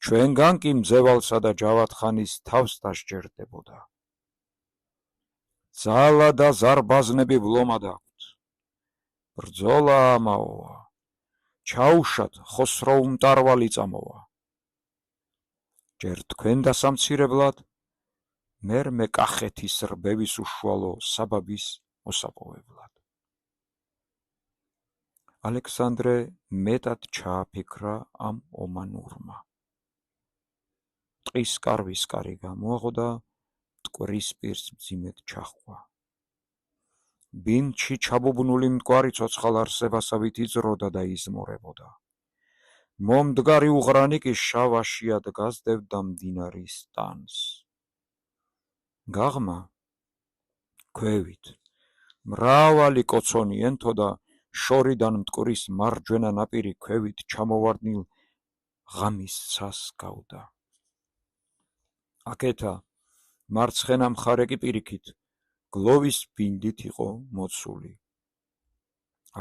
ჩვენგან კი მძევალსა და ჯავად ხანის თავს დასჯერდებოდა. ძალა და ზარბაზნები ვლომად აქვთ. ბრძოლა ამაოა. ჩაუშად ხოსროვ მტარვალი წამოვა. ჯერ თქვენ დასამცირებლად, მერმე კახეთის რბევის უშუალო საბაბის მოსაპოვებლად. ალექსანდრე მეტად ჩააფიქრა ამ ომანურმა. ტყის კარვის კარი გამოაღო და მტკვრის პირს მძიმედ ჩაჰყვა. ბინდში ჩაბუბნული მტკვარი ცოცხალ არსებასავით იძროდა და იზმორებოდა. მომდგარი უღრანი კი შავ აშიად გასდევდა მდინარის ტანს. გაღმა ქვევით მრავალი კოცონი ენთო და შორიდან მტკვრის მარჯვენა ნაპირი ქვევით ჩამოვარდნილ ღამის ცას გავდა. აკეთა მარცხენა მხარე კი პირიქით გლოვის ბინდით იყო მოცული.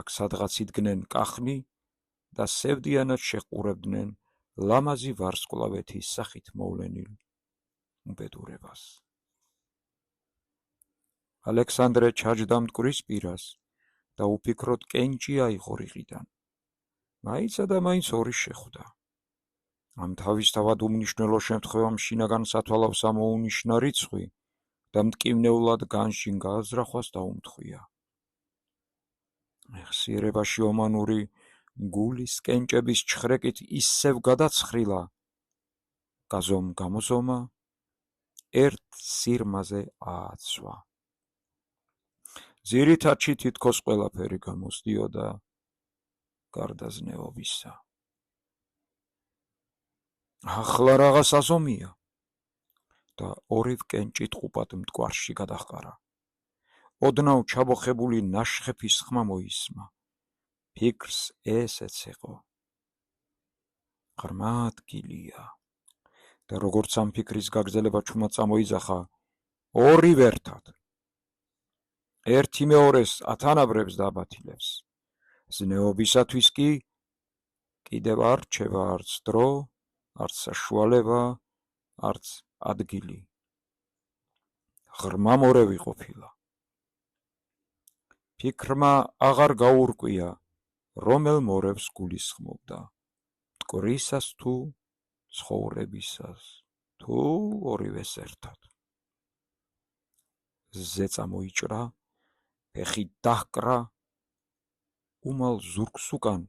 აქ სადღაც იდგნენ კახნი და სევდიანად შეჰყურებდნენ ლამაზი ვარსკვლავეთის სახით მოვლენილ უბედურებას. ალექსანდრე ჩაჯდა მტკვრის პირას და უფიქროდ კენჭი აიღო რიყიდან. მაიცა და მაინც ორი შეხვდა. ამ თავისთავად უმნიშვნელო შემთხვევამ შინაგან სათვალავს ამოუნიშნა რიცხვი და მტკივნეულად განშინ გააზრახვას დაუმთხვია. მეხსიერებაში ომანური გულის კენჭების ჩხრეკით ისევ გადაცხრილა, გაზომ გამოზომა, ერთ სირმაზე ააცვა. ძირითადში თითქოს ყველაფერი გამოსდიოდა გარდა ზნეობისა. ახლა რაღაც აზომია და ორივ კენჭი ტყუპად მტკვარში გადაჰყარა. ოდნავ ჩაბოხებული ნაშხეთის ხმა მოისმა. ფიქრს ესეც იყო. ღრმა ადგილია და როგორც ამ ფიქრის გაგრძელება ჩუმად წამოიძახა, ორივ ერთად. ერთი მეორეს ათანაბრებს და აბათილებს. ზნეობისათვის კი კიდევ არ რჩება არც დრო, არც საშუალება, არც ადგილი. ღრმა მორევი ყოფილა. ფიქრმა აღარ გაურკვია, რომელ მორევს გულისხმობდა, მტკვრისას თუ ცხოვრებისას, თუ ორივეს ერთად. ზეწა მოიჭრა, ფეხი დაჰკრა, უმალ ზურგს უკან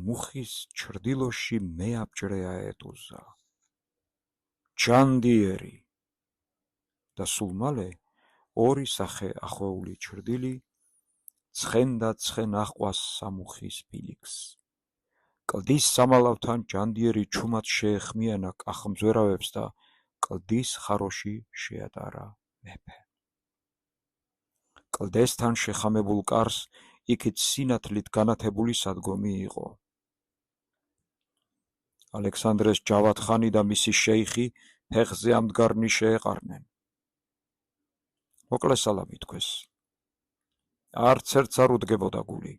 მუხის ჩრდილოში მეაბჯრე აეტუზა. ჯანდიერი და სულ მალე ორი სახე ახვეული ჩრდილი ცხენდა ცხენ აჰყვას სამუხის ბილიქს. კლდის სამალავთან ჯანდიერი ჩუმად შეეხმიანა კახმძვერავებს და კლდის ხაროში შეატარა მეფე. კლდესთან შეხამებულ კარს იქით სინათლით განათებული სადგომი იყო. ალექსანდრეს ჯავად-ხანი და მისი შეიხი ფეხზე ამდგარ ნიშე ეყარნენ. მოკლე სალამი თქვეს. არც ერთს არ უდგებოდა გული.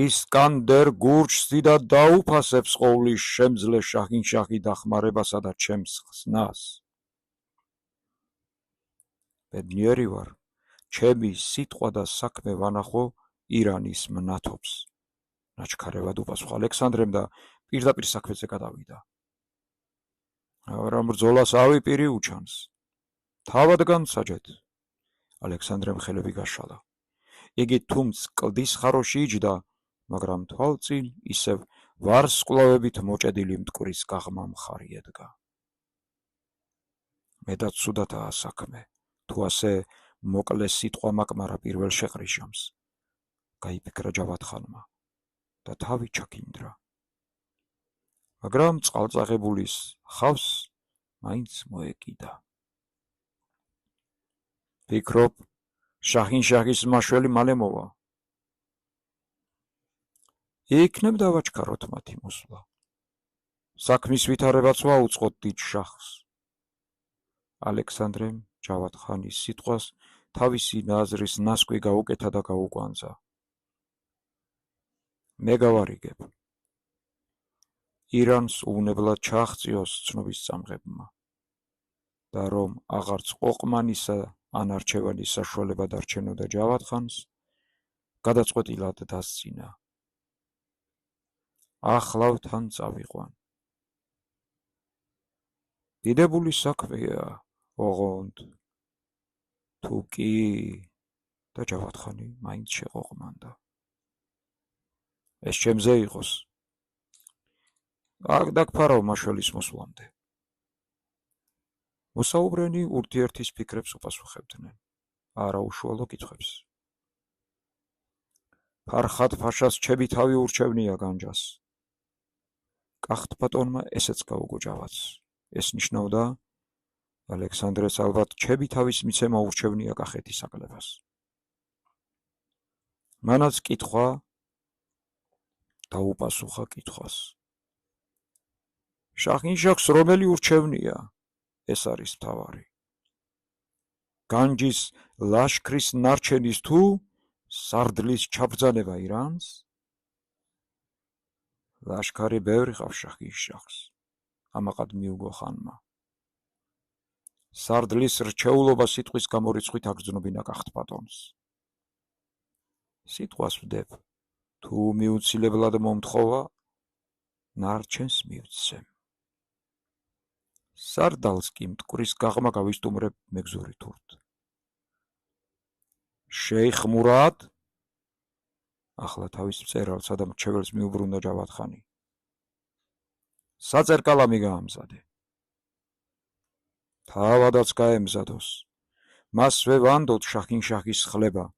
ისკანდერ გურჯს დიდად დაუფასებს ყოვლის შემძლე შაჰინშაჰი დახმარებასა და ჩემს ხსნას. ბედნიერი ვარ, ჩემი სიტყვა და საქმე ვანახო ირანის მნათობს. ნაჩქარევად უპასუხა ალექსანდრემ და პირდაპირ საქმეზე გადავიდა. მაგრამ ბრძოლას ავიპირი უჩანს. თავად განსაჯეთ. ალექსანდრემ ხელები გაშალა. იგი თუმც კლდის ხაროში იჯდა, მაგრამ თვალწინ ისევ ვარსკვლავებით მოჭედილი მტკვრის გაღმა მხარი ედგა. მეტად ცუდათაა საქმე, თუ ასე მოკლე სიტყვა მაკმარა პირველ შეყრიშამს. გაიფიქრა ჯავად-ხანმა და თავი ჩაქინდრა. მაგრამ წყალწაღებულის ხავს მაინც მოეკიდა. ფიქრობ, შაჰინშაჰის მაშველი მალე მოვა. იქნებ დავაჩქაროთ მათი მოსვლა. საქმის ვითარებაც ვაუწყოთ დიდ შაჰს. ალექსანდრემ ჯავად-ხანის სიტყვას თავისი ნაზრის ნასკვი გაუკეთა და გაუკვანძა. მე გავარიგებ. ირანს უვნებლად ჩააღწიოს ცნობის წამღებმა და რომ აღარც ყოყმანისა ან არჩევანის საშუალება დარჩენოდა ჯავად-ხანს, გადაწყვეტილად დასცინა. ახლავ თან წავიყვან. დიდებული საქმეა, ოღონდ თუ კი და ჯავად-ხანი მაინც შეყოყმანდა. ეს ჩემზე იყოს. აქ დაგფარავ მაშველის მოსვლამდე. მოსაუბრენი ურთიერთის ფიქრებს უპასუხებდნენ, არა უშუალო კითხვებს. ფარხად-ფაშას ჩემი თავი ურჩევნია განჯას. კახთ-ბატონმა ესეც გაუგო ჯავადს. ეს ნიშნავდა, ალექსანდრეს ალბათ ჩემი თავის მიცემა ურჩევნია კახეთის აკლებას. მანაც კითხვა დაუპასუხა კითხვას. შაჰინშაჰს რომელი ურჩევნია? ეს არის მთავარი. განჯის ლაშქრის ნარჩენის თუ სარდლის ჩაბრძანება ირანს? ლაშქარი ბევრი ყავს შაჰინშაჰს, ამაყად მიუგო ხანმა. სარდლის რჩეულობა სიტყვის გამორიცხვით აგრძნობინა კახთ-ბატონს. სიტყვას ვდებ, თუ მიუცილებლად მომთხოვა, ნარჩენს მივცემ. სარდალს კი მტკვრის გაღმა გავისტუმრებ მეგზური თურთ. შეიხ მურად? ახლა თავის მწერალსა და მრჩეველს მიუბრუნდა ჯავად-ხანი. საწერკალამი გაამზადე. თავადაც გაემზადოს. მასვე ვანდოთ შაჰინშაჰის ხლება.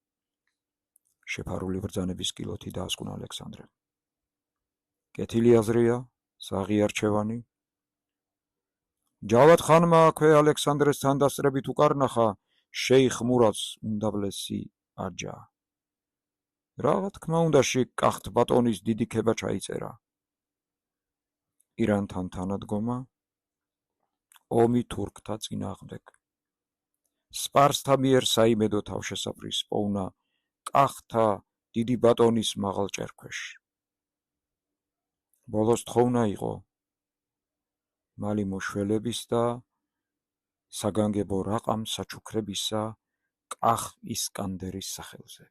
შეფარული ბრძანების კილოთი დაასკვნა ალექსანდრემ. კეთილი აზრია, საღიარჩევანი. ჯავად ხანმა აქვე ალექსანდრეს თანდასწრებით უკარნახა შეიხ მურადს უმდაბლესი აჯა. რა თქმა უნდა, შიკახთ ბატონის დიდი ქება ჩაიწერა. ირანთან თანადგომა, ომი თურქთა წინააღმდეგ. სპარსთა მიერ საიმედო თავშესაფრის პოვნა კახთა დიდი ბატონის მაღალ ჭერქვეში. ბოლოს თხოვნა იყო მალი მოშველების და საგანგებო რაყამ საჩუქრებისა კახ ისკანდერის სახელზე.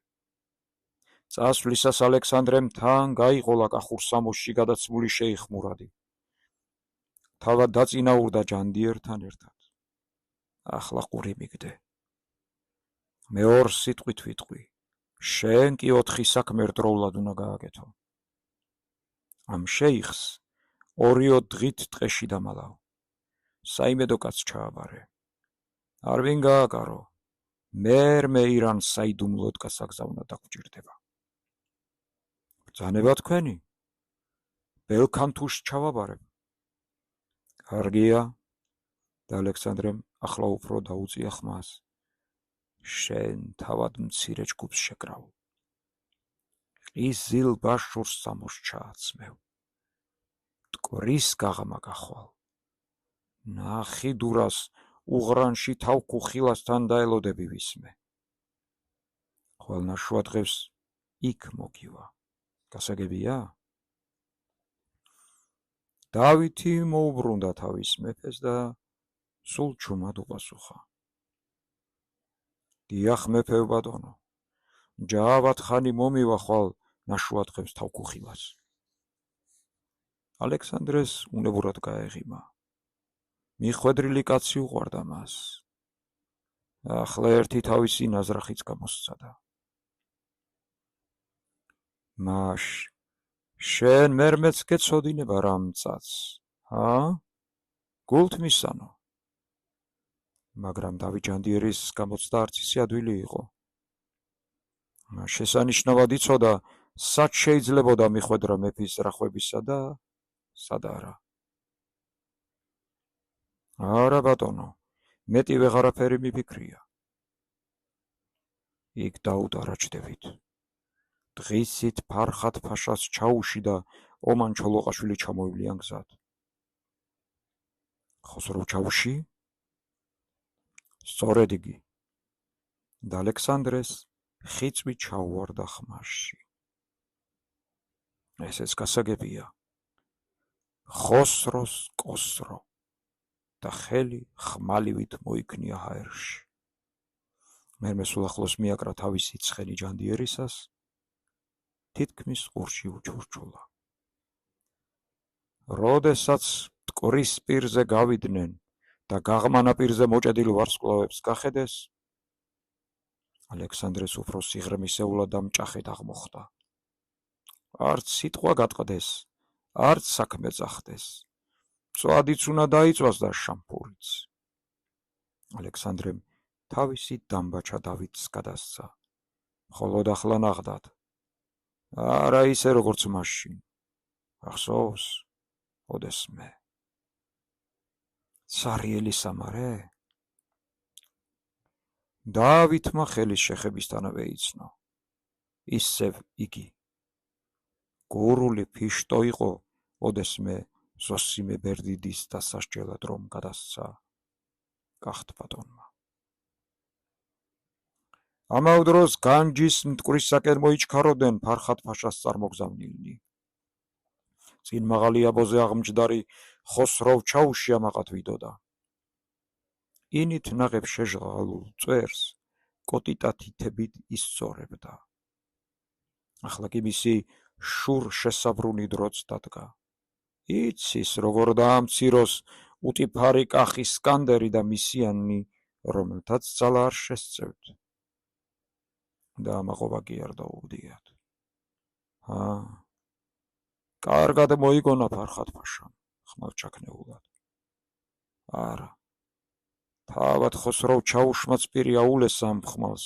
წასვლისას ალექსანდრემ თან გაიყოლა კახურ სამოსში გადაცმული შეიხ მურადი. თავად დაწინაურდა ჯანდიერთან ერთად. ახლა ყური მიგდე. მე 2 სიტყვით ვიტყვი, შენ კი 4 საქმე ერთდროულად უნდა გააკეთო. ამ შეიხს 2 დღით ტყეში დამალავ. საიმედო კაცს ჩააბარე. არ ვინ გააკარო. მე ირანს საიდუმლოდ გასაგზავნა დაგვჭირდება. ბრძანება თქვენი? ბელქანთუშს ჩავაბარებ. კარგია. და ალექსანდრემ ახლა უფრო დაუწია ხმას. შენ თავად მცირე ჯგუფს შეკრავ. ყიზილ ბაშურს სამოს ჩააცმევ. მტკვრის გაღმა გახვალ. ნახი დურას უღრანში თავქუხილასთან დაელოდები ვისმე. ყველნაშუა დღეს იქ მოგივა. გასაგებია? დავითი მოუბრუნდა თავის მეფეს და სულ ჩუმად უპასუხა. დიახ მეფე ბატონო, ჯავად ხანი მომივა ხვალ ნაშუა დღეს თავქუხილას. ალექსანდრეს უნებურად გაეღიმა. მიხვედრილი კაცი უყვარდა მას. ახლა ერთი თავისი ნაზრახიც გამოსცადა. მაშ შენ მერმეც გეცოდინება რამ მწაც, გულთ მისანო. მაგრამ დავით ჯანდიერის გამოცდა არც ისე ადვილი იყო. შესანიშნავად იცოდა, სად შეიძლებოდა მიხვედრა მეფის რახვებისა და სად არა. არა ბატონო, მეტი ვეღარაფერი მიფიქრია. იქ დაუტარა ჩდებით. დღისით ფარხად ფაშას ჩაუში და ომან ჩოლოყაშვილი ჩამოივლიან გზად. ხოსროვ ჩაუში? სწორედ იგი. და ალექსანდრეს ხიწვი ჩაუვარდა ხმაში. ესეც გასაგებია. ხოსროს კოსრო და ხელი ხმალივით მოიქნია ჰაერში. მერმე სულ ახლოს მიაკრა თავისი ცხენი ჯანდიერისას, თითქმის ყურში უჩურჩულა. როდესაც მტკვრის პირზე გავიდნენ და გაღმა ნაპირზე მოჭედილ ვარსკვლავებს გახედეს, ალექსანდრეს უფრო სიღრმისეულად და მჭახეთ აღმოხდა. არც სიტყვა გატყდეს, არც საქმე წახდეს. მწვადიც უნდა დაიწვას და შამფურიც. ალექსანდრემ თავისი დამბაჩა დავითს გადასცა. მხოლოდ ახლა ნახდათ. არა ისე როგორც მაშინ. ახსოვს, ოდესმე. ცარიელი სამარე? დავითმა ხელის შეხებისთანავე იცნო. ისევ იგი. გურული ფიშტო იყო, ოდესმე ზოსიმე ბერდიდის დასასჯელად რომ გადასცა კახთ ბატონმა. ამავ დროს განჯის მტკვრისაკენ მოიჩქაროდნენ ფარხად ფაშას წარმოგზავნილნი. წინ მაღალი აბოზე აღმჯდარი ხოსროვ ჩაუში ამაყად ვიდოდა. ინით ნაღებ შეჟღალულ წვერს კოტიტათითებით ისწორებდა. ახლა კი მისი შურ შესაბრუნი დროც დადგა. იცის როგორ დაამციროს უტიფარი კახი ისკანდერი და მისიანი, რომელთაც ძალა არ შესწევთ. და ამაყობა კი არ დაუვდიათ. კარგად მოიგონა ფარხად ფაშამ, ხმალჩაქნეულად. არა, თავად ხოსროვ ჩაუშმაც პირი აულეს ამ ხმალს.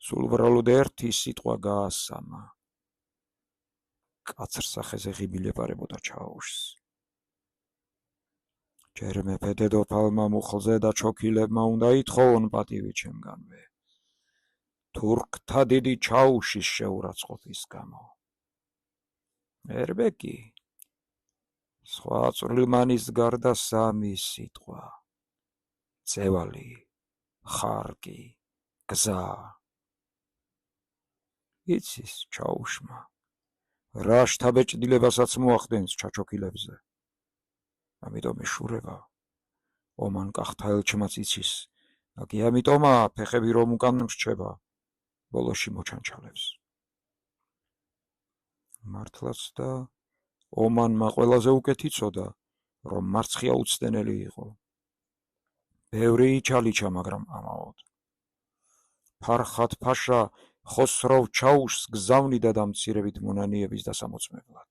სულ ბრალოდ ერთი სიტყვა გაასამა. კაცრ სახეზე ღიბილი ეპარებოდა ჩაუშს. ჯერ მეფე დედოფალმა მუხლზე და ჩოქილებმა უნდა ითხოვონ პატივი ჩემგანვე. თურქთა დიდი ჩაუშის შეურაცხყოფის გამო. ერბეკი სხვა წვრილმანის გარდა სამი სიტყვა. წევალი, ხარკი, გზა. იცის ჩაუშმა, რა შთაბეჭდილებასაც მოახდენს ჩაჩოქილებზე. ამიტომ იშურება, ომან კახთა ელჩმაც იცის, აგი ამიტომაა ფეხები რომ უკან რჩება, ბოლოში მოჩანჩალებს. მართლაც და ომანმა ყველაზე უკეთ იცოდა, რომ მარცხია უცდენელი იყო. ბევრი იჩალიჩა, მაგრამ ამაოდ. ფარხად ფაშა ხოსროვ ჩაუშს გზავნიდა და მცირებით მონანიების დასამოწმებლად.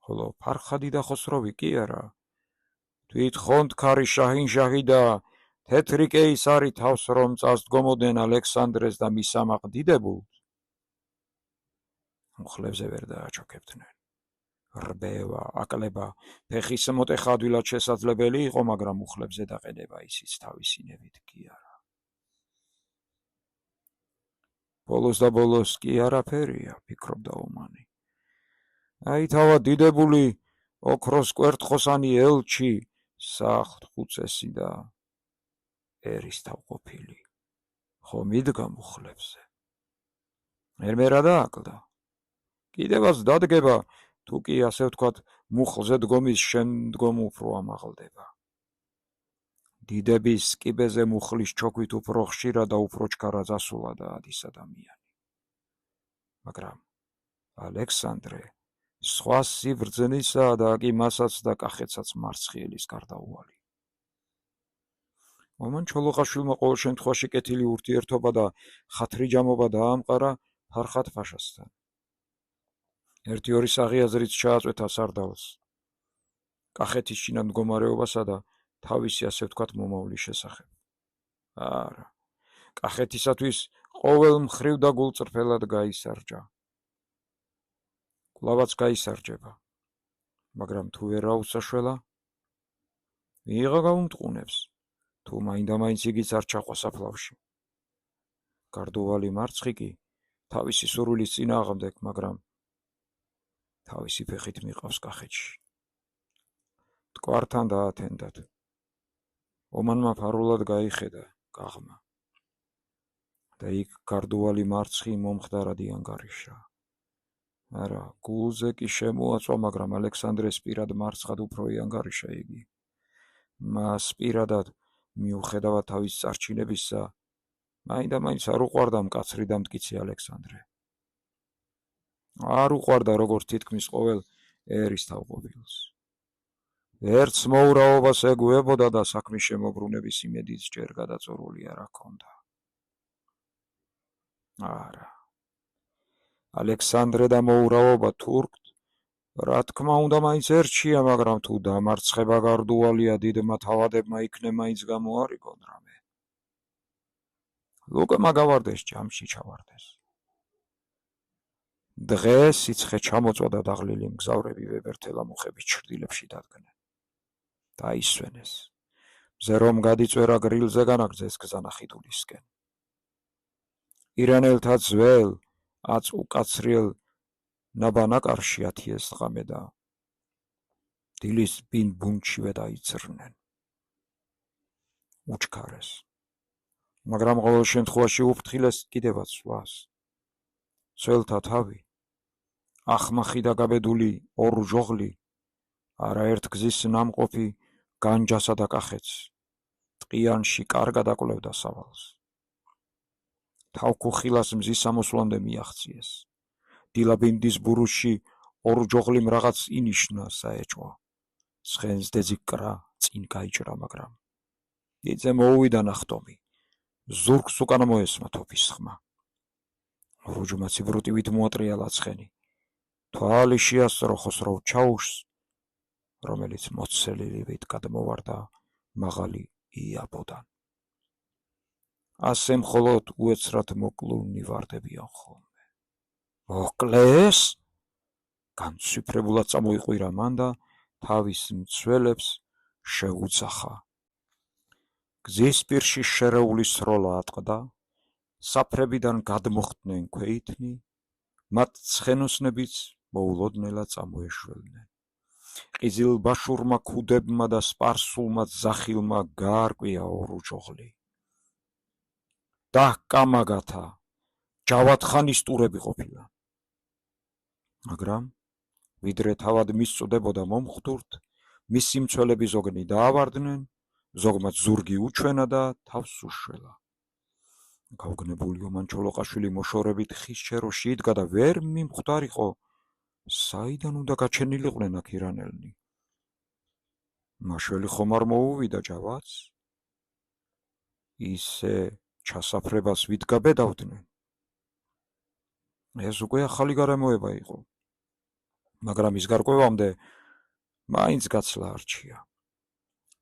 ხოლო ფარხადი და ხოსროვი კი არა. თვით ხონდქარი შაჰინშაჰი და თეთრი კეისარი თავს რომ წასდგომოდნენ ალექსანდრეს და მის ამაყ დიდებულს, მუხლებზე ვერ დააჩოქებდნენ. რბევა, აკლება, ფეხის მოტეხა ადვილად შესაძლებელი იყო, მაგრამ მუხლებზე დაყედება ისიც თავისინებით კი არა. ბოლოს და ბოლოს კი არაფერია, ფიქრობდა ომანი. აი თავად დიდებული, ოქროს კვერთხოსანი ელჩი, საახთ ხუცესი და ერისთავყოფილი. ხომ იდგა მუხლებზე. მერმერა დააკლდა. კიდევაც დადგება, თუ კი ასე ვთქვათ, მუხლზე დგომის შემდგომ უფრო ამაღლდება. დიდების კიბეზე მუხლის ჩოქვით უფრო ხშირად და უფრო ჩქარად ასულა ადის ადამიანი. მაგრამ ალექსანდრე სხვა სიბრძნისა და კი მასაც და კახეთსაც მარცხიელის გარდაუვალი. ომან ჩოლოყაშვილმა ყოველ შემთხვევაში კეთილი ურთიერთობა და ხათრიჯამობა დაამყარა ფარხად ფაშასთან. ერთი-ორი საღი აზრით ჩააწვეთა სარდალს, კახეთის შინად მდგომარეობასა და თავისი ასე ვთქვათ მომავლის შესახებ. არა, კახეთისათვის ყოველ მხრივ და გულწრფელად გაისარჯა. კვლავაც გაისარჯება, მაგრამ თუ ვერ აუსაშველა, მიიღა გაუმტყუნებს, თუ მაინდა-მაინც იგიც არ ჩახვა საფლავში. გარდუვალი მარცხი კი თავისი სურვილის წინააღმდეგ, მაგრამ თავისი ფეხით მიყავს კახეთში. მტკვართან დაათენდათ. ომანმა ფარულად გაიხედა გაღმა და იქ გარდუვალი მარცხი მომხდარად იანგარიშა. არა, გულზე კი შემოაწვა, მაგრამ ალექსანდრეს პირად მარცხად უფრო იანგარიშა იგი. მას პირადად მიუხედავად თავის წარჩინებისა, მაინდა-მაინც არ უყვარდა მკაცრი და მტკიცე ალექსანდრე. არ უყვარდა როგორც თითქმის ყოველ ერისთავყოფილს. ერთს მოურავობას ეგუებოდა და საქმის შემოbrunების იმედიც ჯერ გადაწურული არ ჰქონდა. არა. ალექსანდრე და მოურავობა თურქთ, რა თქმა უნდა მაინც ერთშია, მაგრამ თუ დამარცხება გარდუვალია დიდმა თავადებმა იქნებ მაინც გამოარიგონ რამე. ლუკმა გავარდეს ჯამში ჩავარდეს. დღეს სიცხე ჩამოწვა და დაღლილი მგზავრები ვებერთელა მუხების ჩრდილებში დადგნენ. დაისვენეს. მზე რომ გადიწვერა გრილზე განაგრძეს გზა ნახიდულისკენ. ირანელთა ძველ, აწ უკაცრიელ ნაბანაკარში ათიეს ღამე და დილის ბინბუნჩივე დაიცრნენ. უჩქარეს. მაგრამ ყოველ შემთხვევაში უფრთხილეს კიდევაც სვლას. ძველთა თავი, ახმახი და გაბედული ორ ჟოღლი, არაერთ გზის ნამყოფი განჯასა და კახეთს, ტყიანში კარგად აკვლევდა სავალს. თავქუხილას მზის სამოსვლამდე მიაღწიეს. დილაბინდის ბურუსში ორ ჟოღლიმ რაღაც ინიშნა საეჭვო. ცხენს დეძიკრა წინ გაიჭრა, მაგრამ იძე მოუვიდა ნახტომი. ზურგს უკან მოესმა თოფის ხმა. რუჯმა ციბრუტივით მოატრიალა ცხენი. თვალი შეასწრო ხოსროვ ჩაუშს, რომელიც მოცელილივით გადმოვარდა მაღალი იაბოდან. ასე მხოლოდ უეცრად მოკლულნი ვარდებიან ხოლმე. მოკლეს? განცვიფრებულად წამოიყვირა მან და თავის მცველებს შეუძახა. გზის პირში შერეული სროლა ატყდა, საფრებიდან გადმოხდნენ ქვეითნი, მათ ცხენოსნებიც მოულოდნელად წამოეშველნენ. ყიზილბაშურმა ქუდებმა და სპარსულმა ზახილმა გაარკვია ორუჯოღლი. დაჰკამაგათა, ჯავად-ხანის ტურები ყოფილა. მაგრამ ვიდრე თავად მისწოდებოდა მომხვდურთ, მისი მცველები ზოგნი დაავარდნენ, ზოგმაც ზურგი უჩვენა და თავს უშველა. გაუგნებული ომან ჩოლოყაშვილი მოშორებით ხის ჩეროში იდგა და ვერ მიმხვდარიყო, საიდან უნდა გაჩენილიყვნენ აქ ირანელნი. მაშველი ხომ არ მოუვიდა ჯავადს? ისე ჩასაფრებას ვით გაბედავდნენ? ეს უკვე ახალი გარემოება იყო, მაგრამ ის გარკვევამდე მაინც გაცლა არჩია.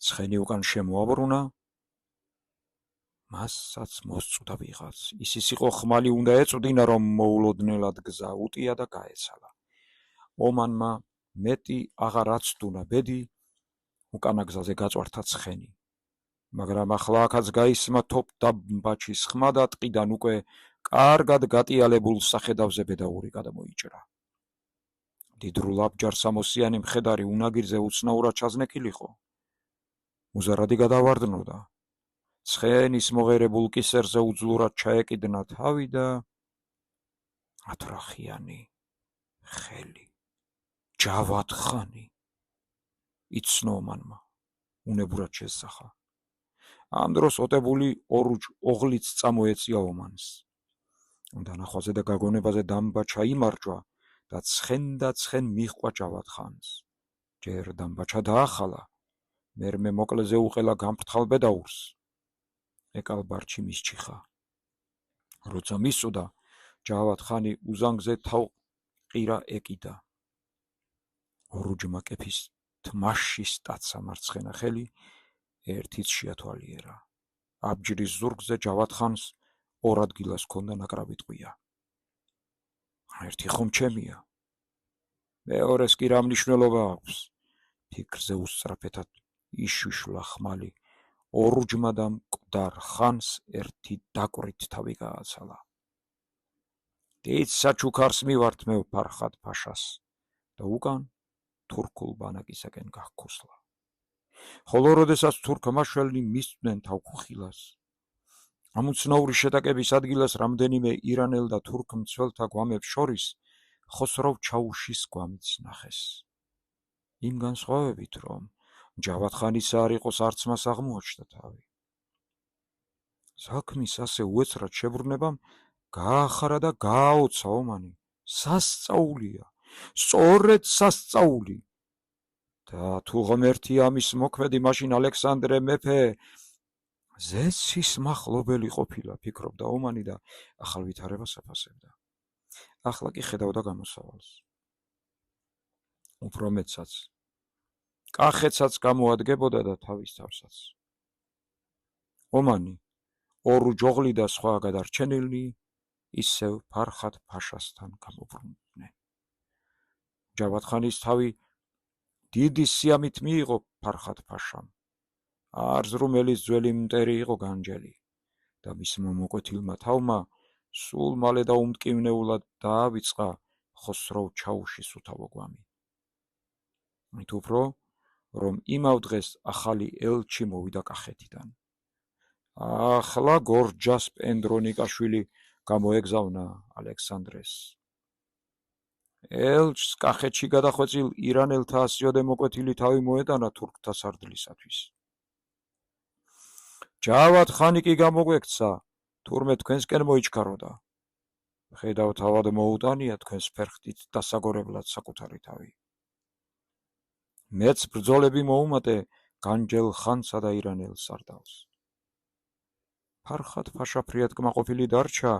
ცხენი უკან შემოაბრუნა, მასაც მოსწვდა ვიღაც. ის იყო ხმალი უნდა ეწვდინა, რომ მოულოდნელად გზა უტია და გაეცალა. ომანმა მეტი აღარ აცდუნა ბედი, უკანა გზაზე გაწვართა ცხენი. მაგრამ ახლა აქაც გაისმა თოფ დამბაჩის ხმა და ტყიდან უკვე კარგად გატიალებულ სახედავზე ბედაური გადამოიჭრა. დიდრულ აბჯარ სამოსიანი მხედარი უნაგირზე უცნაურად ჩაზნექილიყო. მუზარადი გადავარდნოდა. ცხენის მოღერებულ კისერზე უძლურად ჩაეკიდნა თავი და ათვრახიანი ხელი. ჯავად-ხანი. იცნო ომანმა, უნებურად შესახა. ამ დროს ოტებული ორუჯ ოღლიც წამოეწია ომანს. დანახვაზე და გაგონებაზე დამბაჩა იმარჯვა და ცხენ მიჰყვა ჯავად-ხანს. ჯერ დამბაჩა დაახალა, მერმე მოკლეზე უყელა გამფრთხალ ბედაურს. ეკალბარჩი მისჩიხა. როცა მისწოდა, ჯავად-ხანი უზანგზე თავყირა ეკიდა. ორუჯმა კეფის თმაში სტაცა მარცხენა ხელი, ერთიც შეათვალიერა. აბჯრის ზურგზე ჯავად-ხანს ორ ადგილას ჰქონდა ნაკრავი ტყვია. ერთი ხომ ჩემია, მეორეს კი რა მნიშვნელობა აქვს? ფიქრზე უსწრაფეთად იშიშვლა ხმალი. ორუჯმა და მკვდარ ხანს ერთი დაკვრით თავი გააცალა. დიდ საჩუქარს მივართ მე ფარხად ფაშას და უკან თურქულ ბანაკისაკენ გახქუსლა. ხოლო როდესაც თურქ-მაშველი მისწვდნენ თავქუხილას, ამუცნაური შეტაკების ადგილას რამდენიმე ირანელ და თურქ მცველთა გვამებს შორის ხოსროვ ჩაუშის გვამიც ნახეს. იმ განსხვავებით, რომ ჯავად-ხანისა არ იყოს, არც მას აღმოაჩნდა თავი. საქმის ასე უეცრად შებრუნებამ გაახარა და გააოცა ომანი. სასწაულია, სწორედ სასწაული. და თუ ღმერთი ამის მოქმედი, მაშინ ალექსანდრე მეფე ზეცის მახლობელი ყოფილა, ფიქრობდა ომანი და ახალ ვითარებას აფასებდა. ახლა კი ხედავდა გამოსავალს. უფრო მეტსაც, კახეთსაც გამოადგებოდა და თავის თავსაც. ომანი, ორუჯოღლი და სხვა გადარჩენილნი ისევ ფარხად ფაშასთან გამობრუნდნენ. ჯავად-ხანის თავი დიდი სიამით მიიღო ფარხად ფაშამ. არზრუმელის ძველი მტერი იყო განჯელი და მისმა მოკვეთილმა თავმა სულ მალე და უმტკივნეულად დაავიწყა ხოსროვ ჩაუშის უთავო გვამი. მით უფრო, რომ იმავ დღეს ახალი ელჩი მოვიდა კახეთიდან. ახლა გორჯას პენდრონიკაშვილი გამოეგზავნა ალექსანდრეს. ელჩს კახეთში გადახვეწილ ირანელთა ასიოდე მოკვეთილი თავი მოეტანა თურქთა სარდლისათვის. ჯავად-ხანი კი გამოგვექცა, თურმე თქვენსკენ მოიჩქაროდა. ხედავ თავად მოუტანია თქვენს ფერხთით დასაგორებლად საკუთარი თავი. მეც ბრძოლები მოუმატე განჯელ ხანსა და ირანელ სარდალს. ფარხად ფაშა ფრიად კმაყოფილი დარჩა,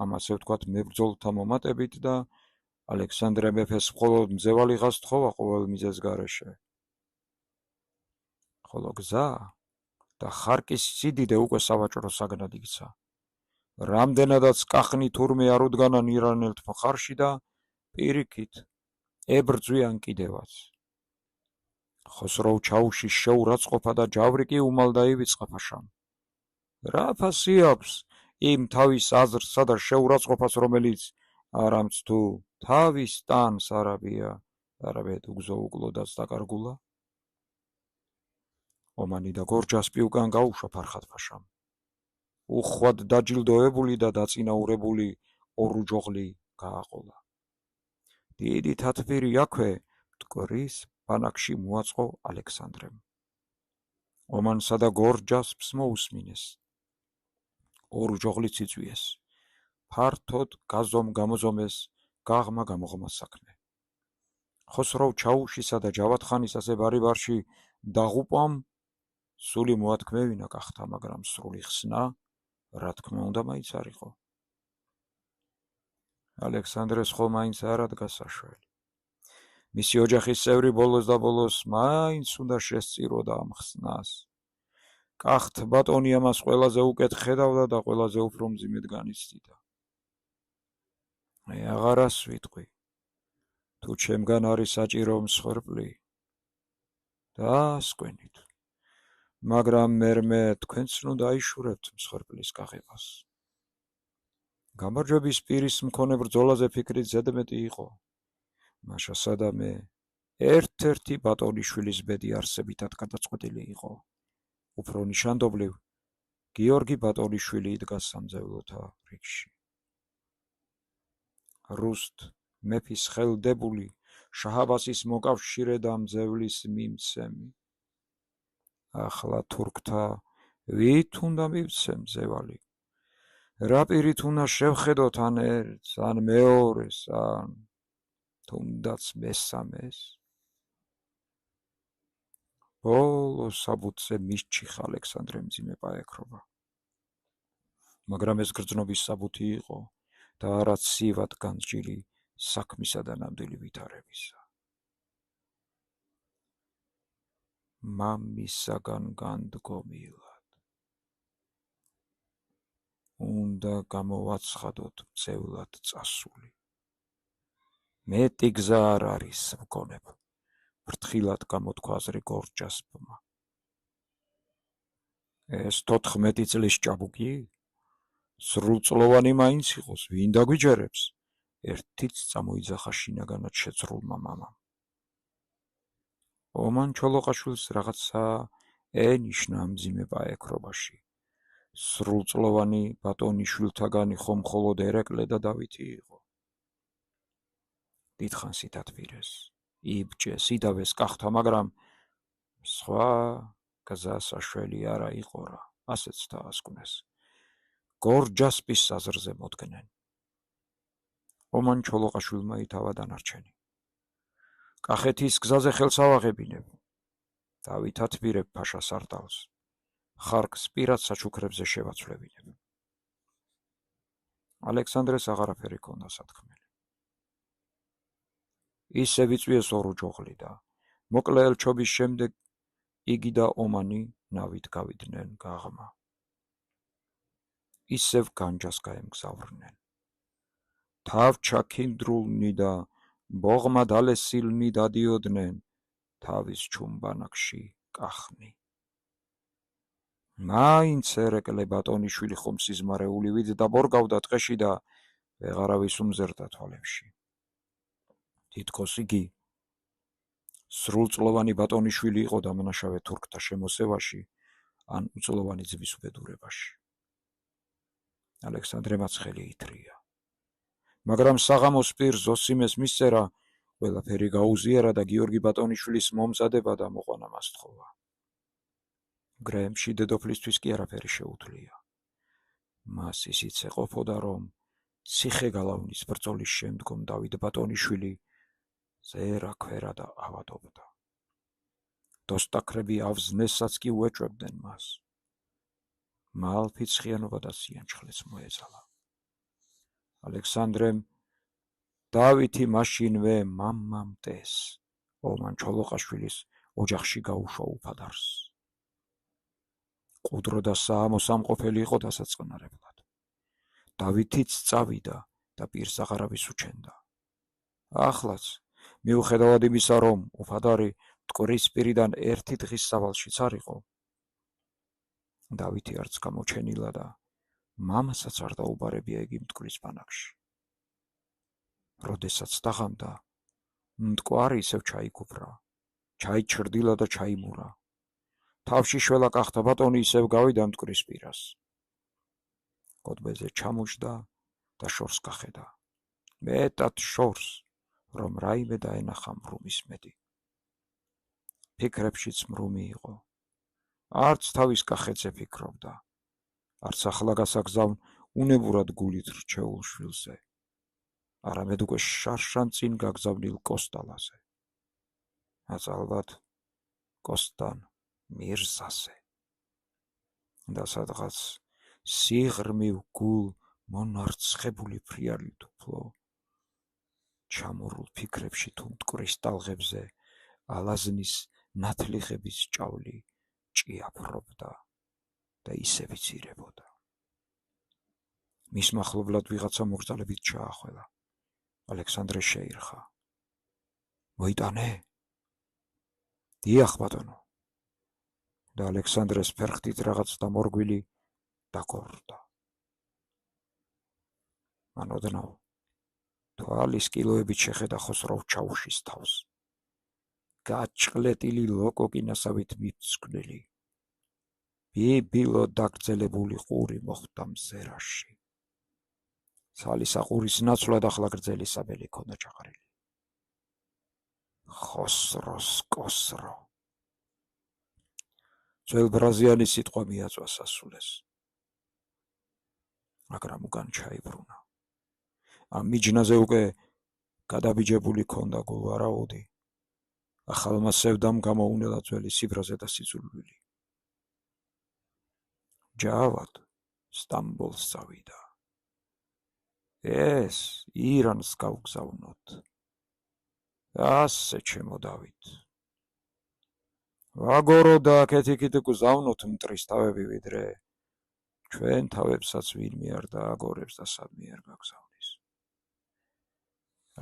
ამასე ვთქვათ მებრძოლთა მომატებით და ალექსანდრე მეფეს მხოლოდ მძევალიღას თხოვა ყოველ მიზეზ გარეშე. ხოლო გზა და ხარკის სიდიდე უკვე სავაჭრო საგნად იქცა. რამდენადაც კახნი თურმე არ უდგანან ირანელთ მხარში და პირიქით ებრძვიან კიდევაც. ხოსროვ ჩაუშის შეურაცხყოფა და ჯავრი კი უმალ დაივიწყა ფაშამ. რა ფასი აქვს იმ თავის აზრსა და შეურაცხყოფას, რომელიც არამც თუ თავის ტანს არაბედ უგზო უკლოდაც დაკარგულა? ომანი და გორჯასპი უკან გაუშვა ფარხად-ფაშამ. უხვად დაჯილდოებული და დაწინაურებული ორუჯოღლი გააყოლა. დიდი თათბირი აქვე მტკვრის ბანაკში მოაწყო ალექსანდრემ. ომანსა და გორჯასპს მოусმინეს. ორუჯოღლიც იწვიეს. ფართოდ გამოზომეს გაღმა-გამოღმა საქმე. ხოსროვ ჩაუშისა და ჯავად-ხანის ასე ბარი-ბარში დაღუპვამ სული მოათქმევინა კახთა, მაგრამ სრული ხსნა, რა თქმა უნდა, მაინც არ იყო. ალექსანდრეს ხო მაინც არ ადგა საშველი. მისი ოჯახის წევრი ბოლოს და ბოლოს მაინც უნდა შესწიროდა ამ ხსნას. კახთ ბატონი ამას ყველაზე უკეთ ხედავდა და ყველაზე უფრო მძიმედ განიცდიდა. მე აღარას ვიტყვი, თუ ჩემგან არის საჭირო მსხვერპლი, დაასკვენით, მაგრამ მე თქვენც ნუ დაიშურებთ მსხვერპლის გაღებას. გამარჯვების პირის მქონე ბრძოლაზე ფიქრით ზედმეტი იყო. მაშა სადამე ერთ-ერთი ბატონიშვილის ბედი არსებითად გადაწყვეტილი იყო. უფრო ნიშანდობლივ, გიორგი ბატონიშვილი იდგა სამძევლოთა რიგში. რუსთ მეფის ხელდებული შაჰ-აბასის მოკავშირე და მძევლის მიმცემი. ახლა თურქთა ვით უნდა მივცემ მძევალი? რა პირით უნდა შევხედოთ ან ერთს, ან მეორეს, ან თუნდაც მესამეს? ბოლო საბუთზე მისჩიხა ალექსანდრე მძიმე პაექრობა. მაგრამ ეს გრძნობის საბუთი იყო და არა ცივად განსჯილი საქმისა და ნამდვილი ვითარებისა. მამისაგან განდგომილად უნდა გამოვაცხადოთ მძევლად წასული. მეტი გზა არ არის, მგონებ, ფრთხილად გამოთქვა აზრი გორჯასპმა. ეს 14 წლის ჭაბუკი? სრულწლოვანი მაინც იყოს, ვინ დაგვიჯერებს? ერთიც წამოიძახა შინაგანად შეცრულმა მამამ. ომან ჩოლოყაშვილს რაღაცა ენიშნა ამ მძიმე პაექრობაში. სრულწლოვანი ბატონიშვილთაგანი ხომ მხოლოდ ერეკლე და დავითი იყო. დიდხანს ითათბირეს, იბჭეს, იდავეს კახთა, მაგრამ სხვა გზა საშველი არა იყო რა, ასეც დაასკვნეს. გორჯასპის აზრზე მოდგნენ. ომან ჩოლოყაშვილმა ითავა დანარჩენი. კახეთის გზაზე ხელს ავაღებინებ. დავითათბირებ ფაშას არდალს. ხარკს პირად საჩუქრებზე შევაცვლებინებ. ალექსანდრეს აღარაფერი ჰქონდა სათქმელი. ისევ იწვიეს ორუჯოღლი და მოკლე ელჩობის შემდეგ იგი და ომანი ნავით გავიდნენ გაღმა. ისევ განჯას გაემგზავრნენ. თავჩაქინდრულნი და ბოღმა დალესილნი დადიოდნენ თავის ჩუმბანაკში კახნი. მაინც ერეკლე ბატონიშვილი ხომ სიზმარეული ვიდ და ბორგავდა ტყეში და ვეღარავის უმზერდა თვალებში. თითქოს იგი სრულწლოვანი ბატონიშვილი იყო დამნაშავე თურქთა შემოსევაში ან უწლოვანი ძმის უბედურებაში. ალექსანდრემაც ხელი ითრია. მაგრამ საღამოს პირ ზოსიმეს მისწერა ყველაფერი გაუზიარა და გიორგი ბატონიშვილის მომზადება და მოყვანა მას თხოვა. გრემში დედოფლისთვის კი არაფერი შეუძლია. მას ისიც ეყოფოდა, რომ ციხე-გალავნის ბრძოლის შემდგომ დავით ბატონიშვილი ზერა-ქვერა და ავადობდა. დოსტაქრები ავზნესაც კი უეჭვებდნენ მას. მალფიცხიანობა და სიანჩხლეც მოეძალა. ალექსანდრემ დავითი მაშინვე მამამტეს, ომან ჩოლოყაშვილის ოჯახში გაუშვა უფადარს. ყუდრო და საამო-სამყოფელი იყო დასაწყნარებლად. დავითიც წავიდა და პირს აღარავის უჩენდა. ახლაც, მიუხედავად იმისა, რომ უფადარი მტკვრის პირიდან ერთი დღის სავალშიც არ იყო, დავითი არც გამოჩენილა და მამასაც არ დაუბარებია იგი მტკვრის ბანაკში. როდესაც დაღამდა, მტკვარი ისევ ჩაიგუბრა, ჩაიჩრდილა და ჩაიმურა. თავში შველა კახთა ბატონი ისევ გავიდა მტკვრის პირას. კოდბეზე ჩამოჯდა და შორს გახედა. მეტად შორს, რომ რაიმე დაენახა მრუმის მედი. ფიქრებშიც მრუმი იყო. არც თავის კახეთზე ფიქრობდა, არც ახლა გასაგზავნ უნებურად გულით რჩეულ შვილზე, არამედ უკვე შარშან წინ გაგზავნილ კოსტალაზე. ალბათ კოსტან მირზაზე. და სადღაც სიღრმივ გულ მონარცხებული ფრიალით უფლო ჩამორულ ფიქრებში თუ მტკვრის ტალღებზე ალაზნის ნათლიხების ჭავლი ჭიაფრობდა და ისე ვიცირებოდა. მის მახლობლად ვიღაცა მოგრძალებით ჩაახველა. ალექსანდრე შეირხა. მოიტანე? დიახ, ბატონო. და ალექსანდრეს ფერხთით რაღაც დამორგვილი დაკორდა. მანოდნავ თვალის კილოებით შეხედა ხოსროვ ჩაუშის თავს. გაჭყლეტილი ლოკოკინასავით მიფსკვნილი. ბიბილო დაგრძელებული ყური მოხვდა მზერაში. სალისაყურის ნაცვლად ახლა გრძელი საბელი ქონდა ჩაყრილი. ხოსროს კოსრო. ძველ ბრაზიანის სიტყვა მიაწვა სასულეს. მაგრამ უკან ჩაიბრუნა. ამ მიჯნაზე უკვე გადაბიჯებული ქონდა გულვარაუდი. ახალმა სევდამ გამოუნელა ძველი სიბრაზე და სიძულვილი. ჯავად სტამბოლს წავიდა. ეს ირანს გავგზავნოთ. ასე ჩემო დავით. ვაგორო და აქეთ-იქით გზავნოთ მტრის თავები, ვიდრე ჩვენ თავებსაც ვინმე არ დააგორებს და სადმე არ გაგზავნის.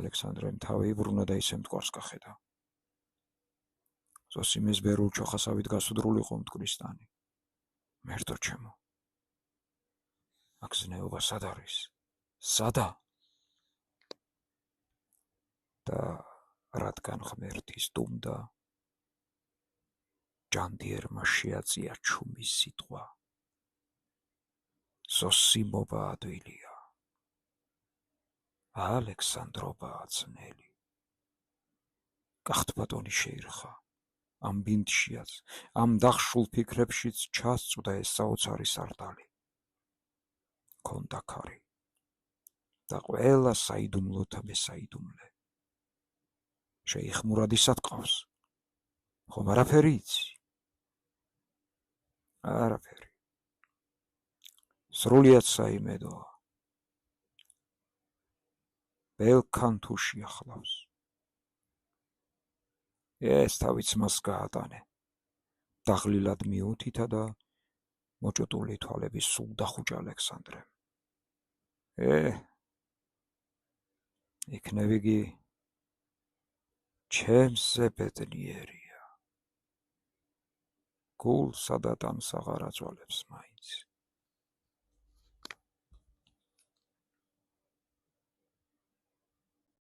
ალექსანდრემ თავი იბრუნა და ისე მტკვარს გახედა. ზოსიმეს ბერულ ჩოხასავით გასუდრულიყო მტკვრის ტანი. მერტო ჩემო. აქ ზნეობა სად არის? სადა? და რადგან ღმერთის დუმდა, ჯანდიერმა შეაწია ჩუმის სიტყვა. ზოსიმობა ადვილია. ალექსანდრობაა ძნელი. კახთბატონი შეირხა. ამ ბინდშიაც, ამ დახშულ ფიქრებშიც ჩასწვდა ეს საოცარი სარდალი. ქონდა ქარი. და ყველა საიდუმლოთა მესაიდუმლე. შეიხმურად ისატყავს. ხომ არაფერი იცი? არაფერი. სრულიად საიმედოა. ბელქან თუ შეახლავს. ეს თავიც მას გაატანე. დაღლილად მიუთითა და მოჭუტული თვალების სულ დახუჭა ალექსანდრემ. იქნებიგი ჩემზე ბედნიერია. გულსა და ტანს აღარ აწვალებს მაინც.